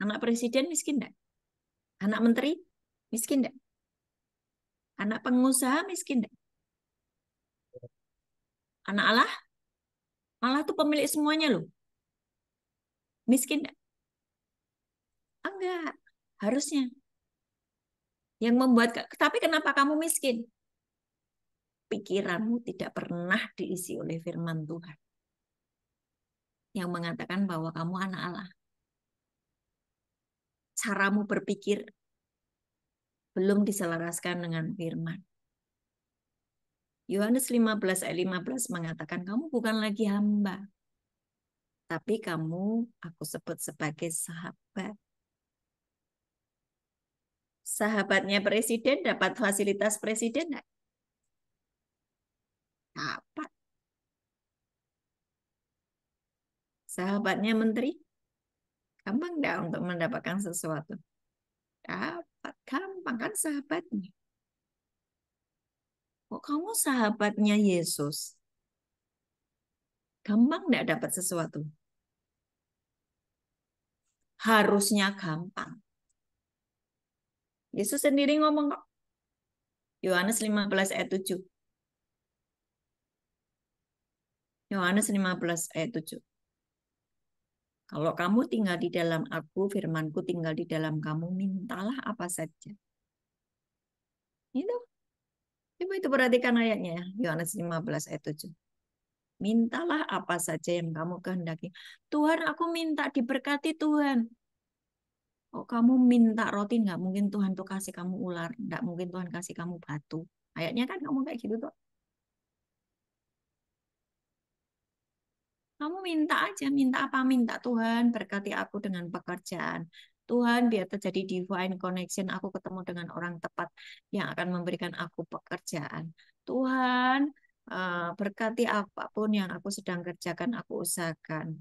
Anak presiden miskin enggak? Anak menteri miskin enggak? Anak pengusaha miskin enggak? Anak Allah? Allah itu pemilik semuanya loh. Miskin enggak? Enggak. Harusnya. Yang membuat, tapi kenapa kamu miskin? Pikiranmu tidak pernah diisi oleh firman Tuhan. Yang mengatakan bahwa kamu anak Allah. Caramu berpikir belum diselaraskan dengan firman. Yohanes 15 ayat 15 mengatakan, kamu bukan lagi hamba, tapi kamu aku sebut sebagai sahabat. Sahabatnya presiden dapat fasilitas presiden enggak? Dapat. Sahabatnya menteri, gampang enggak untuk mendapatkan sesuatu? Dapat, gampang kan sahabatnya. Kok kamu sahabatnya Yesus? Gampang enggak dapat sesuatu? Harusnya gampang. Yesus sendiri ngomong kok. Yohanes 15 ayat 7. Yohanes 15 ayat 7. Kalau kamu tinggal di dalam aku, firmanku tinggal di dalam kamu, mintalah apa saja. Itu. Coba itu perhatikan ayatnya, Yohanes 15 ayat 7. Mintalah apa saja yang kamu kehendaki. Tuhan, aku minta diberkati Tuhan. Oh, kamu minta roti, nggak mungkin Tuhan tuh kasih kamu ular. Nggak mungkin Tuhan kasih kamu batu. Ayatnya kan kamu kayak gitu tuh. Kamu minta aja, minta apa? Minta Tuhan berkati aku dengan pekerjaan. Tuhan biar terjadi divine connection, aku ketemu dengan orang tepat yang akan memberikan aku pekerjaan. Tuhan berkati apapun yang aku sedang kerjakan, aku usahakan.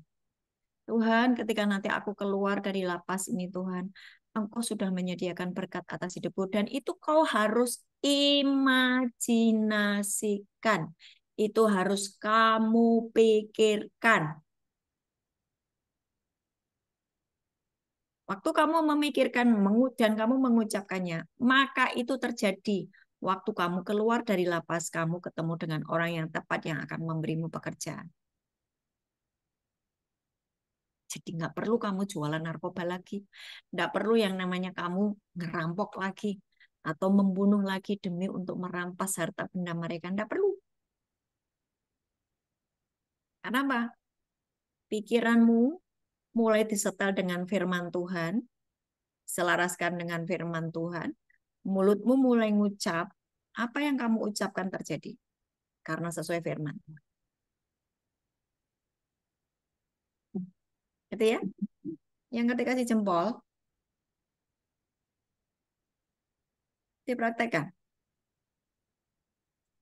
Tuhan, ketika nanti aku keluar dari lapas ini, Tuhan, Engkau sudah menyediakan berkat atas hidupku. Dan itu kau harus imajinasikan. Itu harus kamu pikirkan. Waktu kamu memikirkan dan kamu mengucapkannya, maka itu terjadi. Waktu kamu keluar dari lapas, kamu ketemu dengan orang yang tepat yang akan memberimu pekerjaan. Jadi nggak perlu kamu jualan narkoba lagi. Nggak perlu yang namanya kamu ngerampok lagi. Atau membunuh lagi demi untuk merampas harta benda mereka. Nggak perlu. Kenapa? Pikiranmu mulai disetel dengan firman Tuhan. Selaraskan dengan firman Tuhan. Mulutmu mulai ngucap. Apa yang kamu ucapkan terjadi. Karena sesuai firman. Gitu ya. Yang ngerti kasih jempol. Dipraktekkan.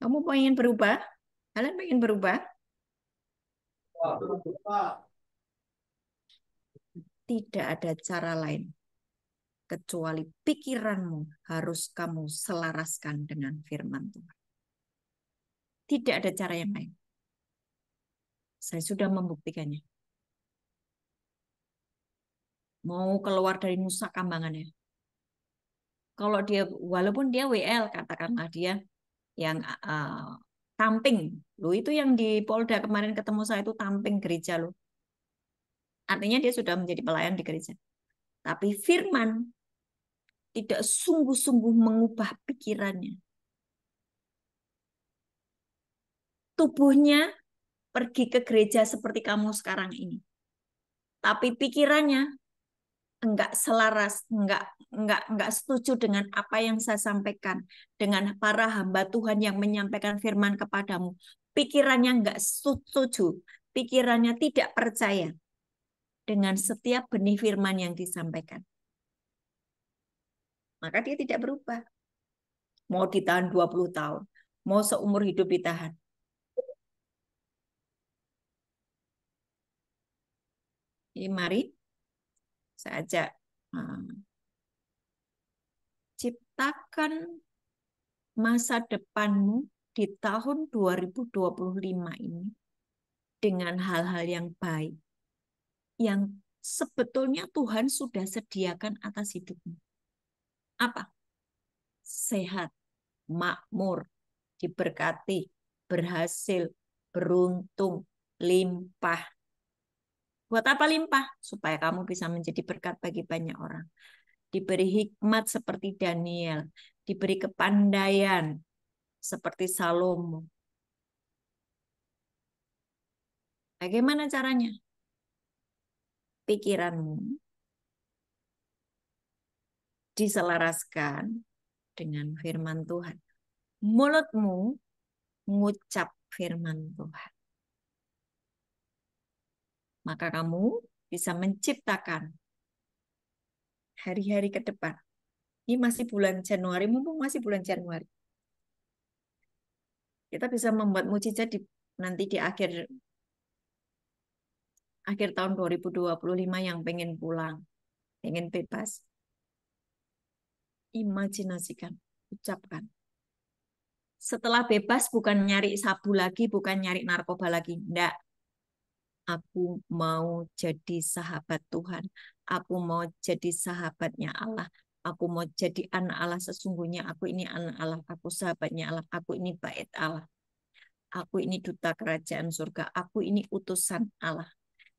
Kamu pengen berubah? Kalian pengen berubah? Tidak ada cara lain kecuali pikiranmu harus kamu selaraskan dengan firman Tuhan. Tidak ada cara yang lain. Saya sudah membuktikannya. mau keluar dari Nusa Kambangan ya. Kalau dia walaupun dia WL katakanlah dia yang tamping, lo itu yang di Polda kemarin ketemu saya itu tamping gereja lo. Artinya dia sudah menjadi pelayan di gereja. Tapi firman tidak sungguh-sungguh mengubah pikirannya. Tubuhnya pergi ke gereja seperti kamu sekarang ini. Tapi pikirannya enggak selaras, enggak setuju dengan apa yang saya sampaikan, dengan para hamba Tuhan yang menyampaikan firman kepadamu. Pikirannya enggak setuju, pikirannya tidak percaya dengan setiap benih firman yang disampaikan. Maka dia tidak berubah. Mau ditahan 20 tahun, mau seumur hidup ditahan. Jadi mari saya ajak, ciptakan masa depanmu di tahun 2025 ini dengan hal-hal yang baik, yang sebetulnya Tuhan sudah sediakan atas hidupmu. Apa? Sehat, makmur, diberkati, berhasil, beruntung, limpah. Buat apa limpah? Supaya kamu bisa menjadi berkat bagi banyak orang. Diberi hikmat seperti Daniel, diberi kepandaian seperti Salomo. Bagaimana caranya? Pikiranmu diselaraskan dengan firman Tuhan. Mulutmu mengucap firman Tuhan. Maka kamu bisa menciptakan hari-hari ke depan. Ini masih bulan Januari, mumpung masih bulan Januari. Kita bisa membuat mukjizat nanti di akhir tahun 2025 yang pengen pulang, pengen bebas. Imajinasikan, ucapkan. Setelah bebas bukan nyari sabu lagi, bukan nyari narkoba lagi. Enggak. Aku mau jadi sahabat Tuhan. Aku mau jadi sahabatnya Allah. Aku mau jadi anak Allah sesungguhnya. Aku ini anak Allah. Aku sahabatnya Allah. Aku ini bait Allah. Aku ini duta kerajaan surga. Aku ini utusan Allah.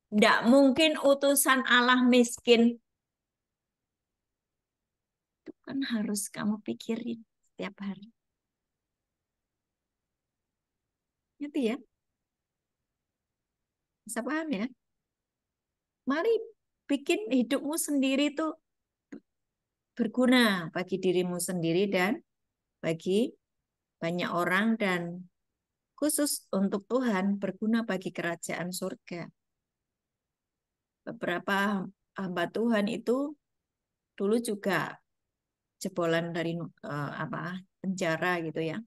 Enggak mungkin utusan Allah miskin. Itu kan harus kamu pikirin setiap hari. Itu ya. Bisa paham ya? Mari bikin hidupmu sendiri tuh berguna bagi dirimu sendiri dan bagi banyak orang, dan khusus untuk Tuhan berguna bagi kerajaan surga. Beberapa hamba Tuhan itu dulu juga jebolan dari penjara gitu ya.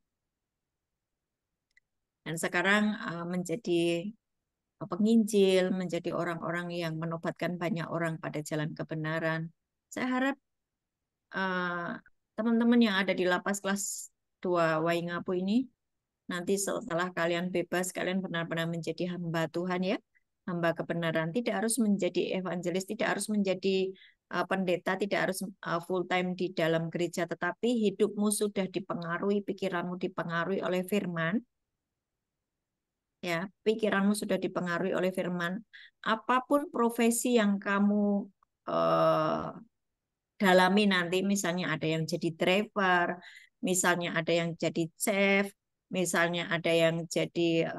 Dan sekarang menjadi penginjil, menjadi orang-orang yang menobatkan banyak orang pada jalan kebenaran. Saya harap teman-teman yang ada di lapas kelas 2 Waingapu ini, nanti setelah kalian bebas, kalian benar-benar menjadi hamba Tuhan ya, hamba kebenaran. Tidak harus menjadi evangelis, tidak harus menjadi pendeta, tidak harus full time di dalam gereja, tetapi hidupmu sudah dipengaruhi, pikiranmu dipengaruhi oleh firman. Ya, pikiranmu sudah dipengaruhi oleh firman. Apapun profesi yang kamu dalami nanti, misalnya ada yang jadi driver, misalnya ada yang jadi chef, misalnya ada yang jadi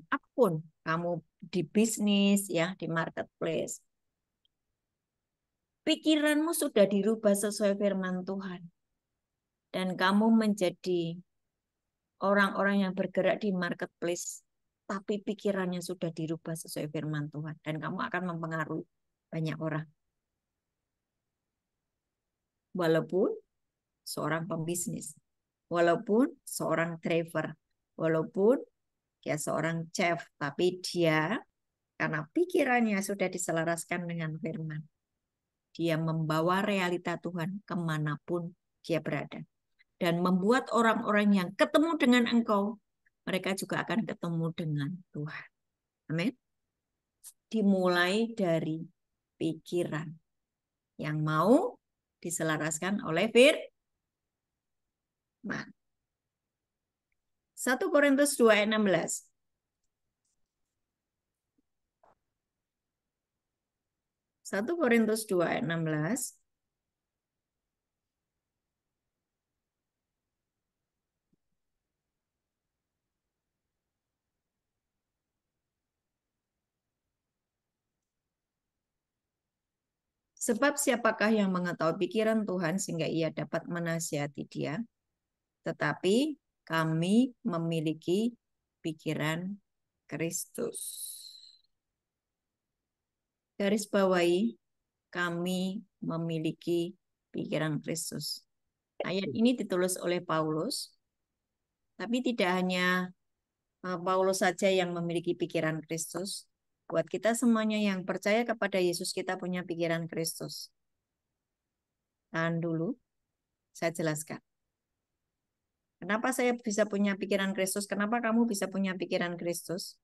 apapun, kamu di bisnis ya, di marketplace. Pikiranmu sudah dirubah sesuai firman Tuhan. Dan kamu menjadi orang-orang yang bergerak di marketplace, tapi pikirannya sudah dirubah sesuai firman Tuhan. Dan kamu akan mempengaruhi banyak orang. Walaupun seorang pembisnis, walaupun seorang driver, walaupun ya seorang chef, tapi dia karena pikirannya sudah diselaraskan dengan firman, dia membawa realita Tuhan kemanapun dia berada. Dan membuat orang-orang yang ketemu dengan engkau, mereka juga akan ketemu dengan Tuhan. Amin. Dimulai dari pikiran yang mau diselaraskan oleh firman. 1 Korintus 2 ayat 16. 1 Korintus 2 ayat 16. Sebab siapakah yang mengetahui pikiran Tuhan sehingga ia dapat menasihati dia? Tetapi kami memiliki pikiran Kristus. Garis bawahi, kami memiliki pikiran Kristus. Ayat ini ditulis oleh Paulus, tapi tidak hanya Paulus saja yang memiliki pikiran Kristus. Buat kita semuanya yang percaya kepada Yesus, kita punya pikiran Kristus. Tahan dulu, saya jelaskan. Kenapa saya bisa punya pikiran Kristus? Kenapa kamu bisa punya pikiran Kristus?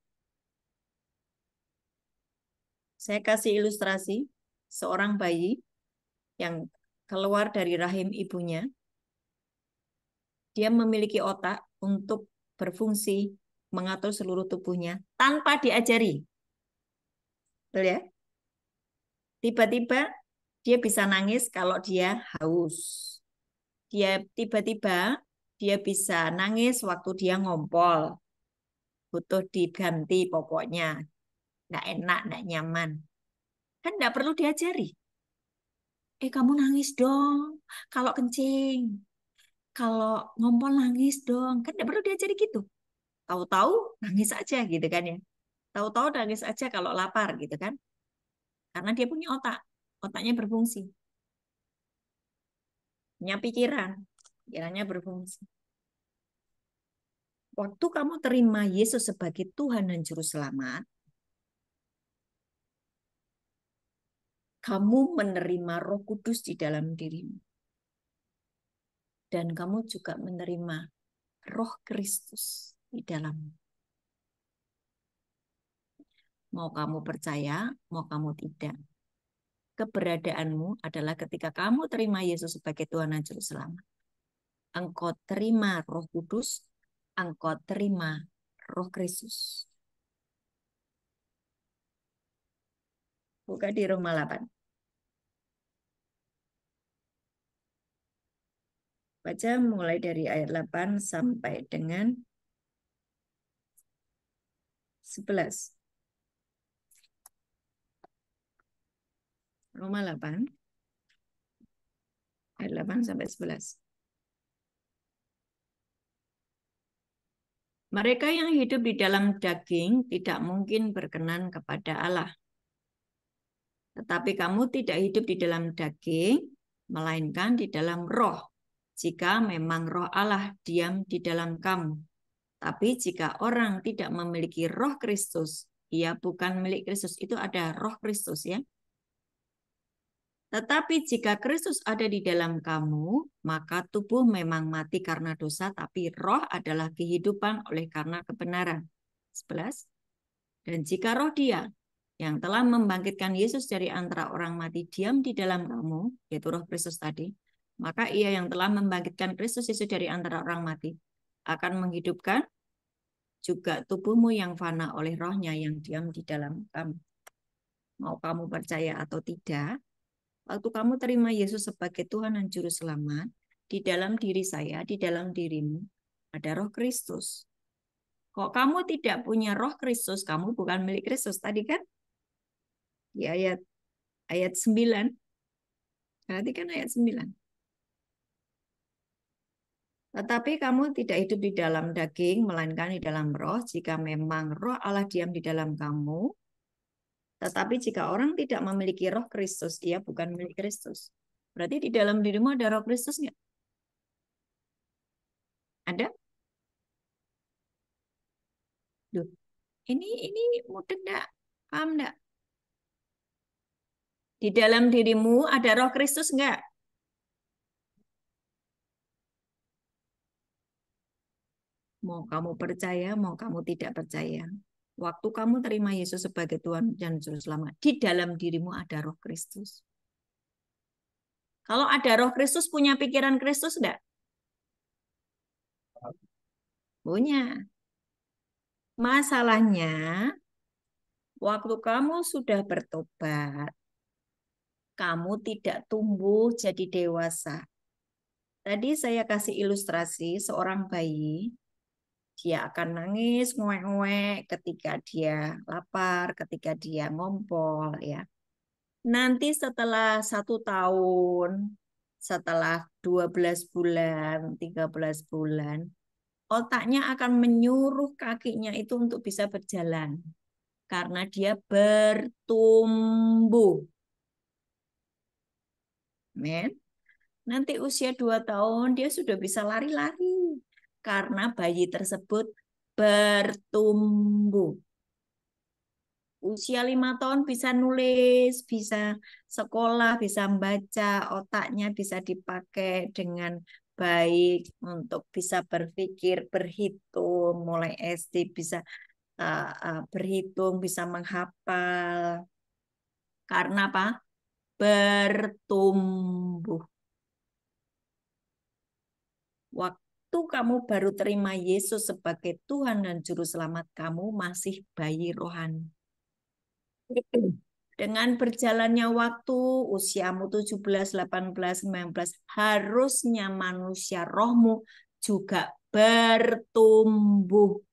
Saya kasih ilustrasi seorang bayi yang keluar dari rahim ibunya. Dia memiliki otak untuk berfungsi mengatur seluruh tubuhnya tanpa diajari. Betul ya? Tiba-tiba dia bisa nangis kalau dia haus. Dia tiba-tiba dia bisa nangis waktu dia ngompol. Butuh diganti pokoknya. Nggak enak, nggak nyaman. Kan nggak perlu diajari. Kamu nangis dong kalau kencing. Kalau ngompol nangis dong. Kan nggak perlu diajari gitu. Tahu-tahu nangis aja gitu kan ya. Tahu-tahu nangis aja kalau lapar gitu kan. Karena dia punya otak. Otaknya berfungsi. Punya pikiran. Pikirannya berfungsi. Waktu kamu terima Yesus sebagai Tuhan dan Juru Selamat, kamu menerima Roh Kudus di dalam dirimu. Dan kamu juga menerima Roh Kristus di dalammu. Mau kamu percaya, mau kamu tidak. Keberadaanmu adalah ketika kamu terima Yesus sebagai Tuhan dan Juru Selamat. Engkau terima Roh Kudus, engkau terima Roh Kristus. Buka di Roma 8. Baca mulai dari ayat 8 sampai dengan 11. Roma 8 ayat 8 sampai 11. Mereka yang hidup di dalam daging tidak mungkin berkenan kepada Allah. Tetapi kamu tidak hidup di dalam daging, melainkan di dalam roh. Jika memang roh Allah diam di dalam kamu. Tapi jika orang tidak memiliki roh Kristus, ia bukan milik Kristus. Itu ada roh Kristus ya. Tetapi jika Kristus ada di dalam kamu, maka tubuh memang mati karena dosa, tapi roh adalah kehidupan oleh karena kebenaran. 11. Dan jika roh Dia yang telah membangkitkan Yesus dari antara orang mati diam di dalam kamu, yaitu roh Kristus tadi, maka Ia yang telah membangkitkan Kristus Yesus dari antara orang mati akan menghidupkan juga tubuhmu yang fana oleh rohnya yang diam di dalam kamu. Mau kamu percaya atau tidak, waktu kamu terima Yesus sebagai Tuhan dan Juru Selamat, di dalam diri saya, di dalam dirimu, ada roh Kristus. Kok kamu tidak punya roh Kristus, kamu bukan milik Kristus. Tadi kan di ayat 9. Perhatikan ayat 9. Tetapi kamu tidak hidup di dalam daging, melainkan di dalam roh, jika memang roh Allah diam di dalam kamu. Tetapi jika orang tidak memiliki roh Kristus, ia bukan milik Kristus. Berarti di dalam dirimu ada roh Kristus nggak? Ada? Duh, ini mudah nggak? Paham nggak? Di dalam dirimu ada roh Kristus nggak? Mau kamu percaya, mau kamu tidak percaya. Waktu kamu terima Yesus sebagai Tuhan dan Juru Selamat, di dalam dirimu ada Roh Kristus. Kalau ada Roh Kristus, punya pikiran Kristus enggak? Punya. Masalahnya, waktu kamu sudah bertobat, kamu tidak tumbuh jadi dewasa. Tadi saya kasih ilustrasi seorang bayi, dia akan nangis, nguek-nguek ketika dia lapar, ketika dia ngompol, ya. Nanti setelah 1 tahun, setelah 12 bulan, 13 bulan, otaknya akan menyuruh kakinya itu untuk bisa berjalan. Karena dia bertumbuh. Men. Nanti usia 2 tahun dia sudah bisa lari-lari. Karena bayi tersebut bertumbuh. Usia 5 tahun bisa nulis, bisa sekolah, bisa membaca, otaknya bisa dipakai dengan baik untuk bisa berpikir, berhitung, mulai SD bisa berhitung, bisa menghafal. Karena apa? Bertumbuh. Waktu kamu baru terima Yesus sebagai Tuhan dan Juru Selamat, kamu masih bayi rohani. Dengan berjalannya waktu, usiamu 17, 18, 19, harusnya manusia rohmu juga bertumbuh.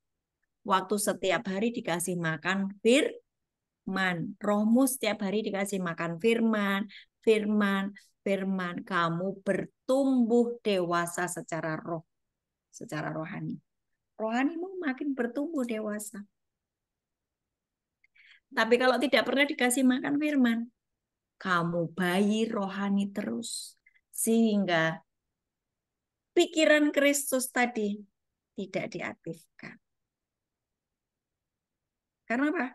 Waktu setiap hari dikasih makan firman. Rohmu setiap hari dikasih makan firman, firman, firman. Kamu bertumbuh dewasa secara roh, secara rohani. Rohanimu makin bertumbuh dewasa. Tapi kalau tidak pernah dikasih makan firman, kamu bayi rohani terus. Sehingga pikiran Kristus tadi tidak diaktifkan. Karena apa?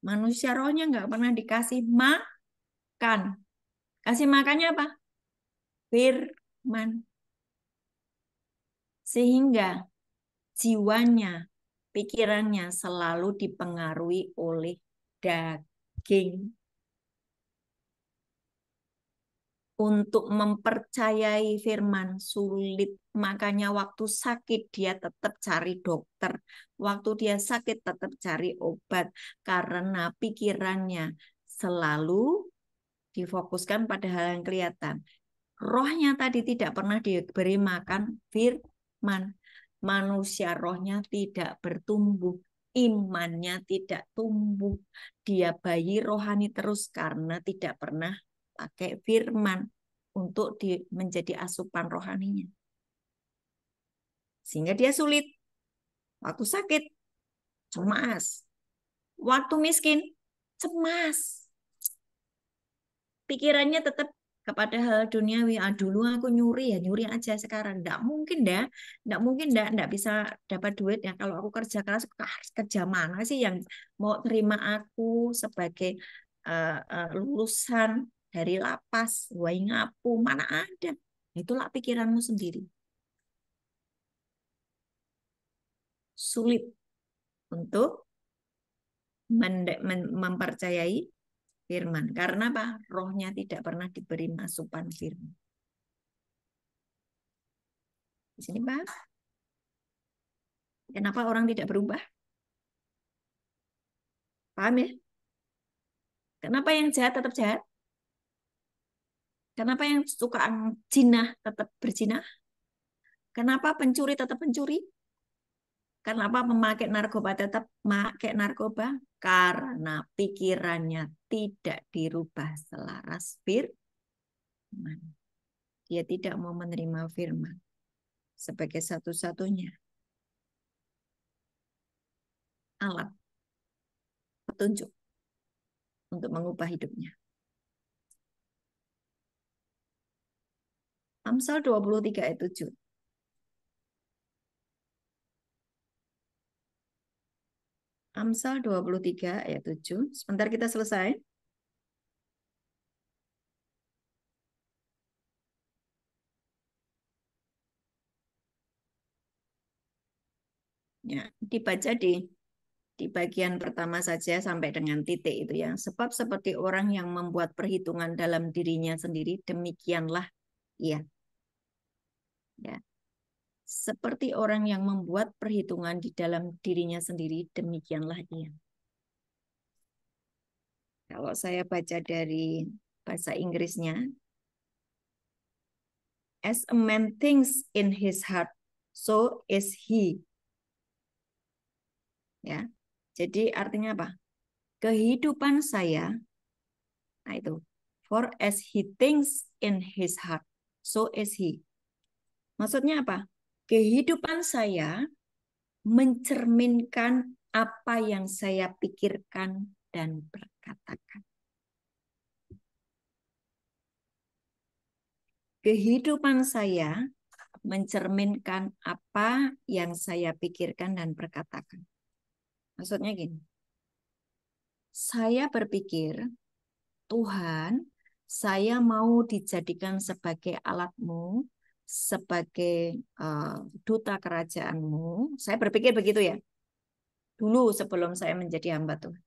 Manusia rohnya nggak pernah dikasih makan. Kasih makannya apa? Firman. Sehingga jiwanya, pikirannya selalu dipengaruhi oleh daging. Untuk mempercayai firman sulit. Makanya waktu sakit dia tetap cari dokter. Waktu dia sakit tetap cari obat. Karena pikirannya selalu difokuskan pada hal yang kelihatan. Rohnya tadi tidak pernah diberi makan firman. Manusia rohnya tidak bertumbuh. Imannya tidak tumbuh. Dia bayi rohani terus karena tidak pernah pakai firman untuk menjadi asupan rohaninya. Sehingga dia sulit. Waktu sakit, cemas. Waktu miskin, cemas. Pikirannya tetap kepada hal duniawi. Ah, dulu aku nyuri ya, nyuri aja sekarang. Nggak mungkin dah. Nggak mungkin nggak bisa dapat duit ya. Kalau aku kerja keras, kerja mana sih yang mau terima aku sebagai lulusan dari lapas, wai ngapu, mana ada. Itulah pikiranmu sendiri. Sulit untuk mempercayai firman. Karena apa? Rohnya tidak pernah diberi masukan firman. Di sini, Pak. Kenapa orang tidak berubah? Paham ya? Kenapa yang jahat tetap jahat? Kenapa yang suka jinah tetap berjinah? Kenapa pencuri tetap pencuri? Kenapa memakai narkoba tetap memakai narkoba? Karena pikirannya tidak dirubah selaras firman. Dia tidak mau menerima firman sebagai satu-satunya alat petunjuk untuk mengubah hidupnya. Amsal 23 ayat 7. Amsal 23 ayat 7. Sebentar kita selesai. Ya, dibaca di bagian pertama saja sampai dengan titik itu ya. Sebab seperti orang yang membuat perhitungan dalam dirinya sendiri, demikianlah ia. Ya. Seperti orang yang membuat perhitungan di dalam dirinya sendiri, demikianlah ia. Kalau saya baca dari bahasa Inggrisnya, as a man thinks in his heart, so is he. Ya. Jadi artinya apa? Kehidupan saya, nah itu, for as he thinks in his heart, so is he. Maksudnya apa? Kehidupan saya mencerminkan apa yang saya pikirkan dan perkatakan. Kehidupan saya mencerminkan apa yang saya pikirkan dan perkatakan. Maksudnya gini, saya berpikir, Tuhan, saya mau dijadikan sebagai alatmu, sebagai duta kerajaanmu. Saya berpikir begitu ya, dulu sebelum saya menjadi hamba Tuhan.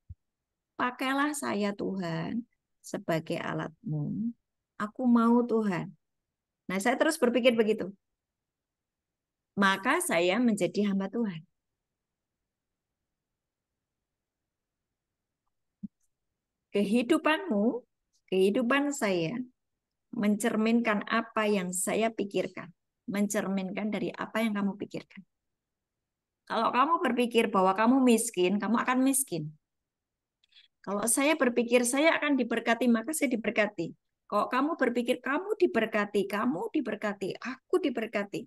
Pakailah saya Tuhan sebagai alatmu. Aku mau Tuhan. Nah, saya terus berpikir begitu. Maka saya menjadi hamba Tuhan. Kehidupanmu, kehidupan saya mencerminkan apa yang saya pikirkan. Mencerminkan dari apa yang kamu pikirkan. Kalau kamu berpikir bahwa kamu miskin, kamu akan miskin. Kalau saya berpikir saya akan diberkati, maka saya diberkati. Kalau kamu berpikir kamu diberkati, aku diberkati,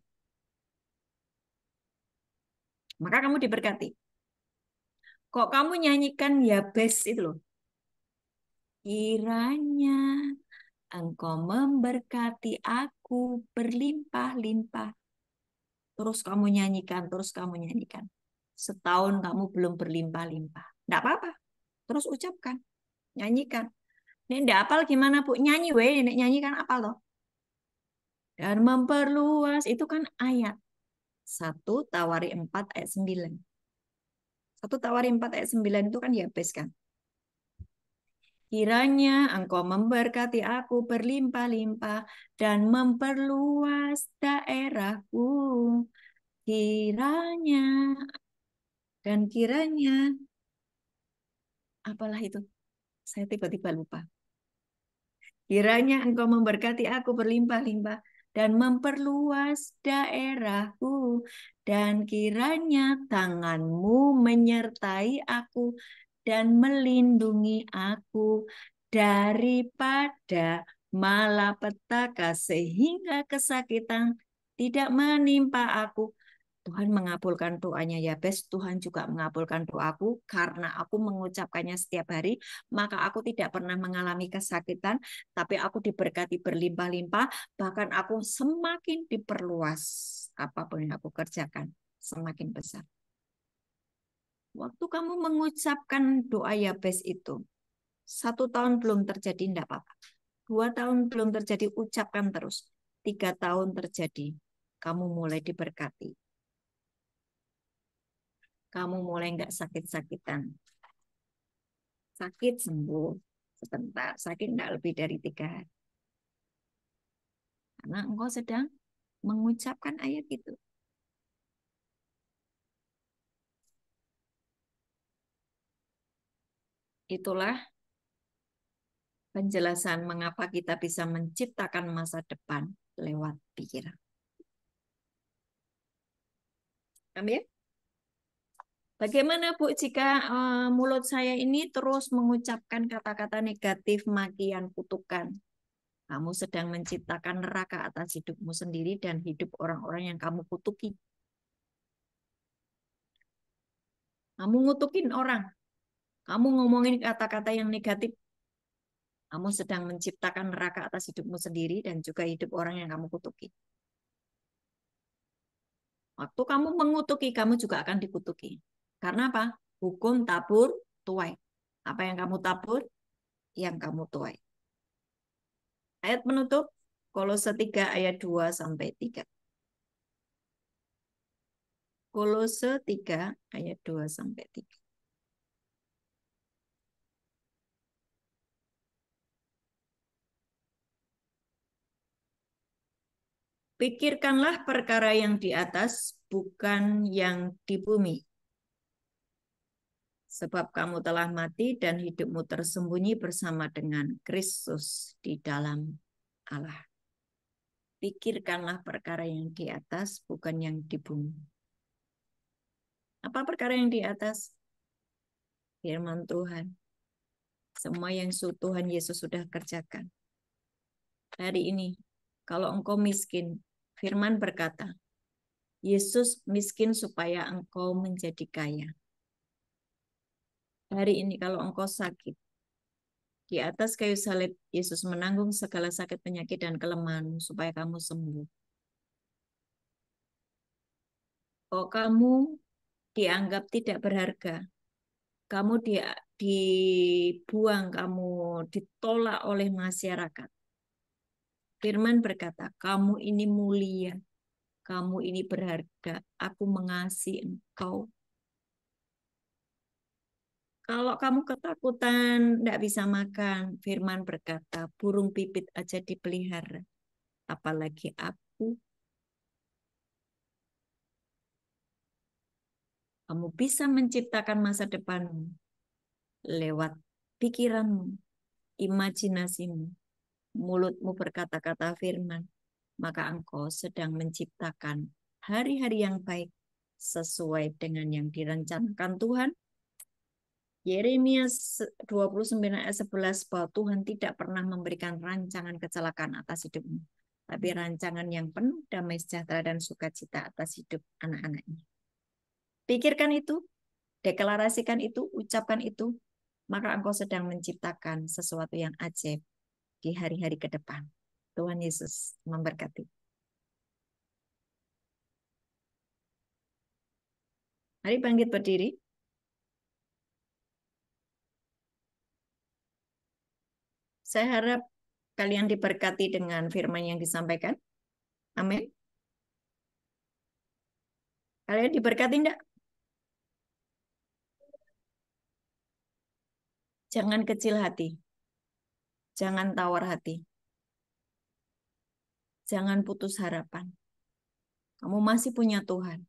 maka kamu diberkati. Kok kamu nyanyikan ya best itu loh. Kiranya Engkau memberkati aku berlimpah-limpah. Terus kamu nyanyikan, terus kamu nyanyikan. Setahun kamu belum berlimpah-limpah. Enggak apa-apa. Terus ucapkan, nyanyikan. Nek enggak apal gimana, Bu? Nyanyi weh, nek nyanyikan apal loh. Dan memperluas, itu kan ayat. 1 Tawari 4 ayat 9. 1 Tawari 4 ayat 9 itu kan Yabes kan. Kiranya Engkau memberkati aku berlimpah-limpah dan memperluas daerahku. Kiranya dan kiranya, apalah itu? Saya tiba-tiba lupa. Kiranya Engkau memberkati aku berlimpah-limpah dan memperluas daerahku. Dan kiranya tangan-Mu menyertai aku dan melindungi aku daripada malapetaka sehingga kesakitan tidak menimpa aku. Tuhan mengabulkan doanya Yabes, Tuhan juga mengabulkan doaku karena aku mengucapkannya setiap hari, maka aku tidak pernah mengalami kesakitan, tapi aku diberkati berlimpah-limpah, bahkan aku semakin diperluas apapun yang aku kerjakan, semakin besar. Waktu kamu mengucapkan doa Yabes itu, 1 tahun belum terjadi, tidak apa-apa. 2 tahun belum terjadi, ucapkan terus. 3 tahun terjadi, kamu mulai diberkati. Kamu mulai nggak sakit-sakitan. Sakit sembuh sebentar, sakit nggak lebih dari 3 hari. Karena engkau sedang mengucapkan ayat itu. Itulah penjelasan mengapa kita bisa menciptakan masa depan lewat pikiran. Ambil? Bagaimana Bu jika mulut saya ini terus mengucapkan kata-kata negatif, makian, kutukan? Kamu sedang menciptakan neraka atas hidupmu sendiri dan hidup orang-orang yang kamu kutuki. Kamu ngutukin orang, kamu ngomongin kata-kata yang negatif, kamu sedang menciptakan neraka atas hidupmu sendiri dan juga hidup orang yang kamu kutuki. Waktu kamu mengutuki, kamu juga akan dikutuki. Karena apa? Hukum tabur tuai. Apa yang kamu tabur, yang kamu tuai. Ayat penutup, Kolose 3 ayat 2-3. Kolose 3 ayat 2-3. Pikirkanlah perkara yang di atas, bukan yang di bumi. Sebab kamu telah mati dan hidupmu tersembunyi bersama dengan Kristus di dalam Allah. Pikirkanlah perkara yang di atas, bukan yang di bumi. Apa perkara yang di atas? Firman Tuhan. Semua yang Tuhan Yesus sudah kerjakan. Hari ini, kalau engkau miskin, firman berkata, Yesus miskin supaya engkau menjadi kaya. Hari ini kalau engkau sakit, di atas kayu salib, Yesus menanggung segala sakit, penyakit, dan kelemahanmu supaya kamu sembuh. Kalau kamu dianggap tidak berharga, kamu dibuang, kamu ditolak oleh masyarakat. Firman berkata, kamu ini mulia, kamu ini berharga, aku mengasihi engkau. Kalau kamu ketakutan, tidak bisa makan, firman berkata, burung pipit aja dipelihara, apalagi aku. Kamu bisa menciptakan masa depanmu lewat pikiranmu, imajinasimu, mulutmu berkata-kata firman, maka engkau sedang menciptakan hari-hari yang baik sesuai dengan yang direncanakan Tuhan. Yeremia 29 ayat 11 bahwa Tuhan tidak pernah memberikan rancangan kecelakaan atas hidupmu, tapi rancangan yang penuh damai sejahtera dan sukacita atas hidup anak-anaknya. Pikirkan itu, deklarasikan itu, ucapkan itu, maka engkau sedang menciptakan sesuatu yang ajaib di hari-hari ke depan. Tuhan Yesus memberkati. Mari bangkit berdiri. Saya harap kalian diberkati dengan firman yang disampaikan. Amin. Kalian diberkati enggak? Jangan kecil hati. Jangan tawar hati. Jangan putus harapan. Kamu masih punya Tuhan.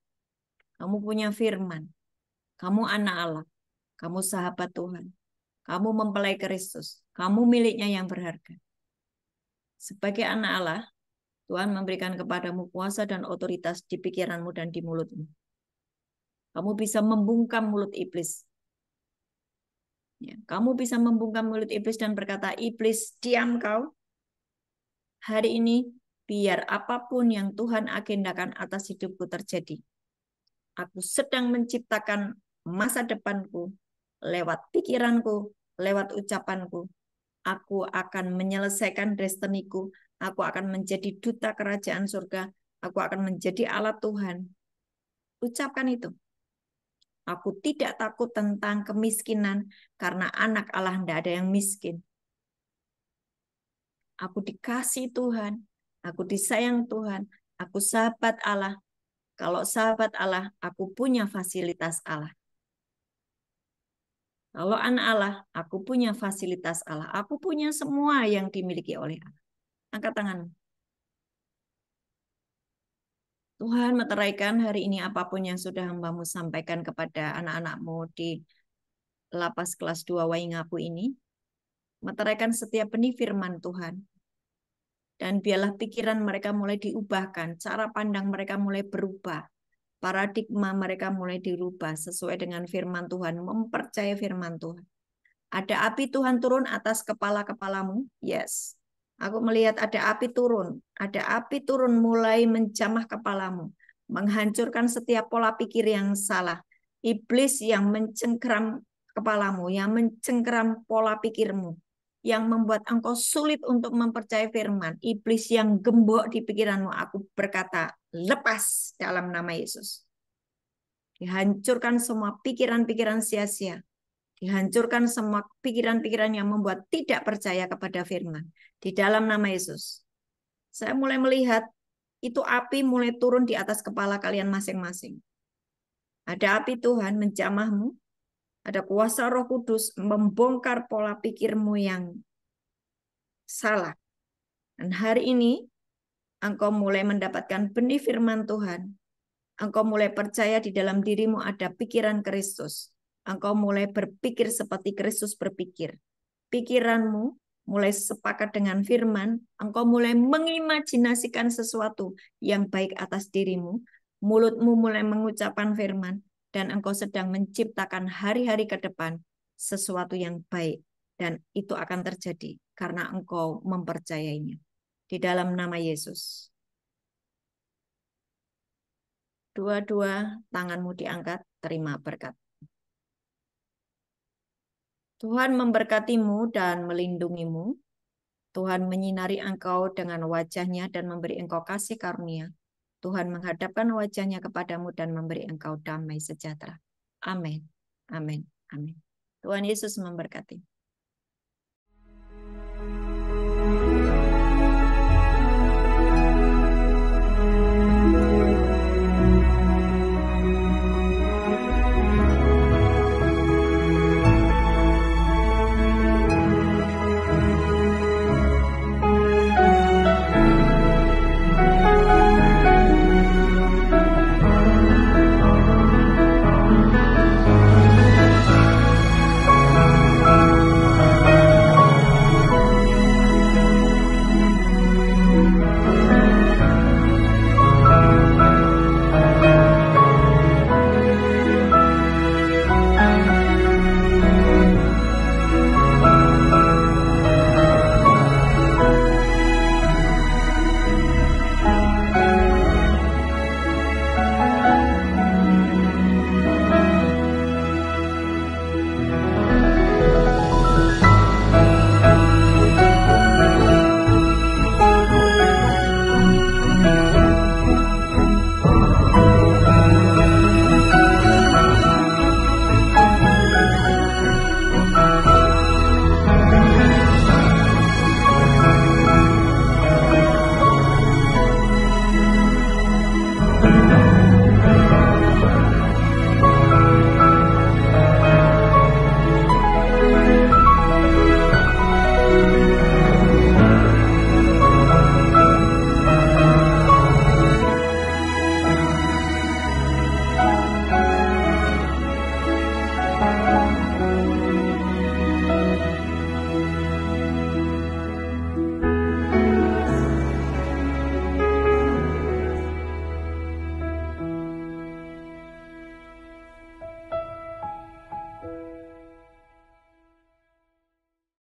Kamu punya firman. Kamu anak Allah. Kamu sahabat Tuhan. Kamu mempelai Kristus. Kamu miliknya yang berharga. Sebagai anak Allah, Tuhan memberikan kepadamu kuasa dan otoritas di pikiranmu dan di mulutmu. Kamu bisa membungkam mulut iblis. Ya, kamu bisa membungkam mulut iblis dan berkata, iblis, diam kau. Hari ini, biar apapun yang Tuhan agendakan atas hidupku terjadi. Aku sedang menciptakan masa depanku lewat pikiranku, lewat ucapanku. Aku akan menyelesaikan destiniku. Aku akan menjadi duta kerajaan surga. Aku akan menjadi alat Tuhan. Ucapkan itu. Aku tidak takut tentang kemiskinan karena anak Allah tidak ada yang miskin. Aku dikasih Tuhan. Aku disayang Tuhan. Aku sahabat Allah. Kalau sahabat Allah, aku punya fasilitas Allah. Kalau anak Allah, aku punya fasilitas Allah. Aku punya semua yang dimiliki oleh Allah. Angkat tangan. Tuhan meteraikan hari ini apapun yang sudah hamba-Mu sampaikan kepada anak-anak-Mu di lapas kelas 2 Waingapu ini. Meteraikan setiap benih firman Tuhan. Dan biarlah pikiran mereka mulai diubahkan. Cara pandang mereka mulai berubah. Paradigma mereka mulai dirubah sesuai dengan firman Tuhan. Mempercayai firman Tuhan. Ada api Tuhan turun atas kepala-kepalamu? Yes. Aku melihat ada api turun. Ada api turun mulai menjamah kepalamu. Menghancurkan setiap pola pikir yang salah. Iblis yang mencengkeram kepalamu. Yang mencengkeram pola pikirmu. Yang membuat engkau sulit untuk mempercayai firman. Iblis yang gembok di pikiranmu. Aku berkata, lepas dalam nama Yesus. Dihancurkan semua pikiran-pikiran sia-sia. Dihancurkan semua pikiran-pikiran yang membuat tidak percaya kepada firman. Di dalam nama Yesus. Saya mulai melihat itu api mulai turun di atas kepala kalian masing-masing. Ada api Tuhan menjamahmu, ada kuasa Roh Kudus membongkar pola pikirmu yang salah. Dan hari ini engkau mulai mendapatkan benih firman Tuhan. Engkau mulai percaya di dalam dirimu ada pikiran Kristus. Engkau mulai berpikir seperti Kristus berpikir. Pikiranmu mulai sepakat dengan firman. Engkau mulai mengimajinasikan sesuatu yang baik atas dirimu. Mulutmu mulai mengucapkan firman. Dan engkau sedang menciptakan hari-hari ke depan sesuatu yang baik. Dan itu akan terjadi karena engkau mempercayainya. Di dalam nama Yesus. Dua-dua tanganmu diangkat, terima berkat. Tuhan memberkatimu dan melindungimu. Tuhan menyinari engkau dengan wajah-Nya dan memberi engkau kasih karunia. Tuhan menghadapkan wajah-Nya kepadamu dan memberi engkau damai sejahtera. Amin. Amin. Amin. Tuhan Yesus memberkati.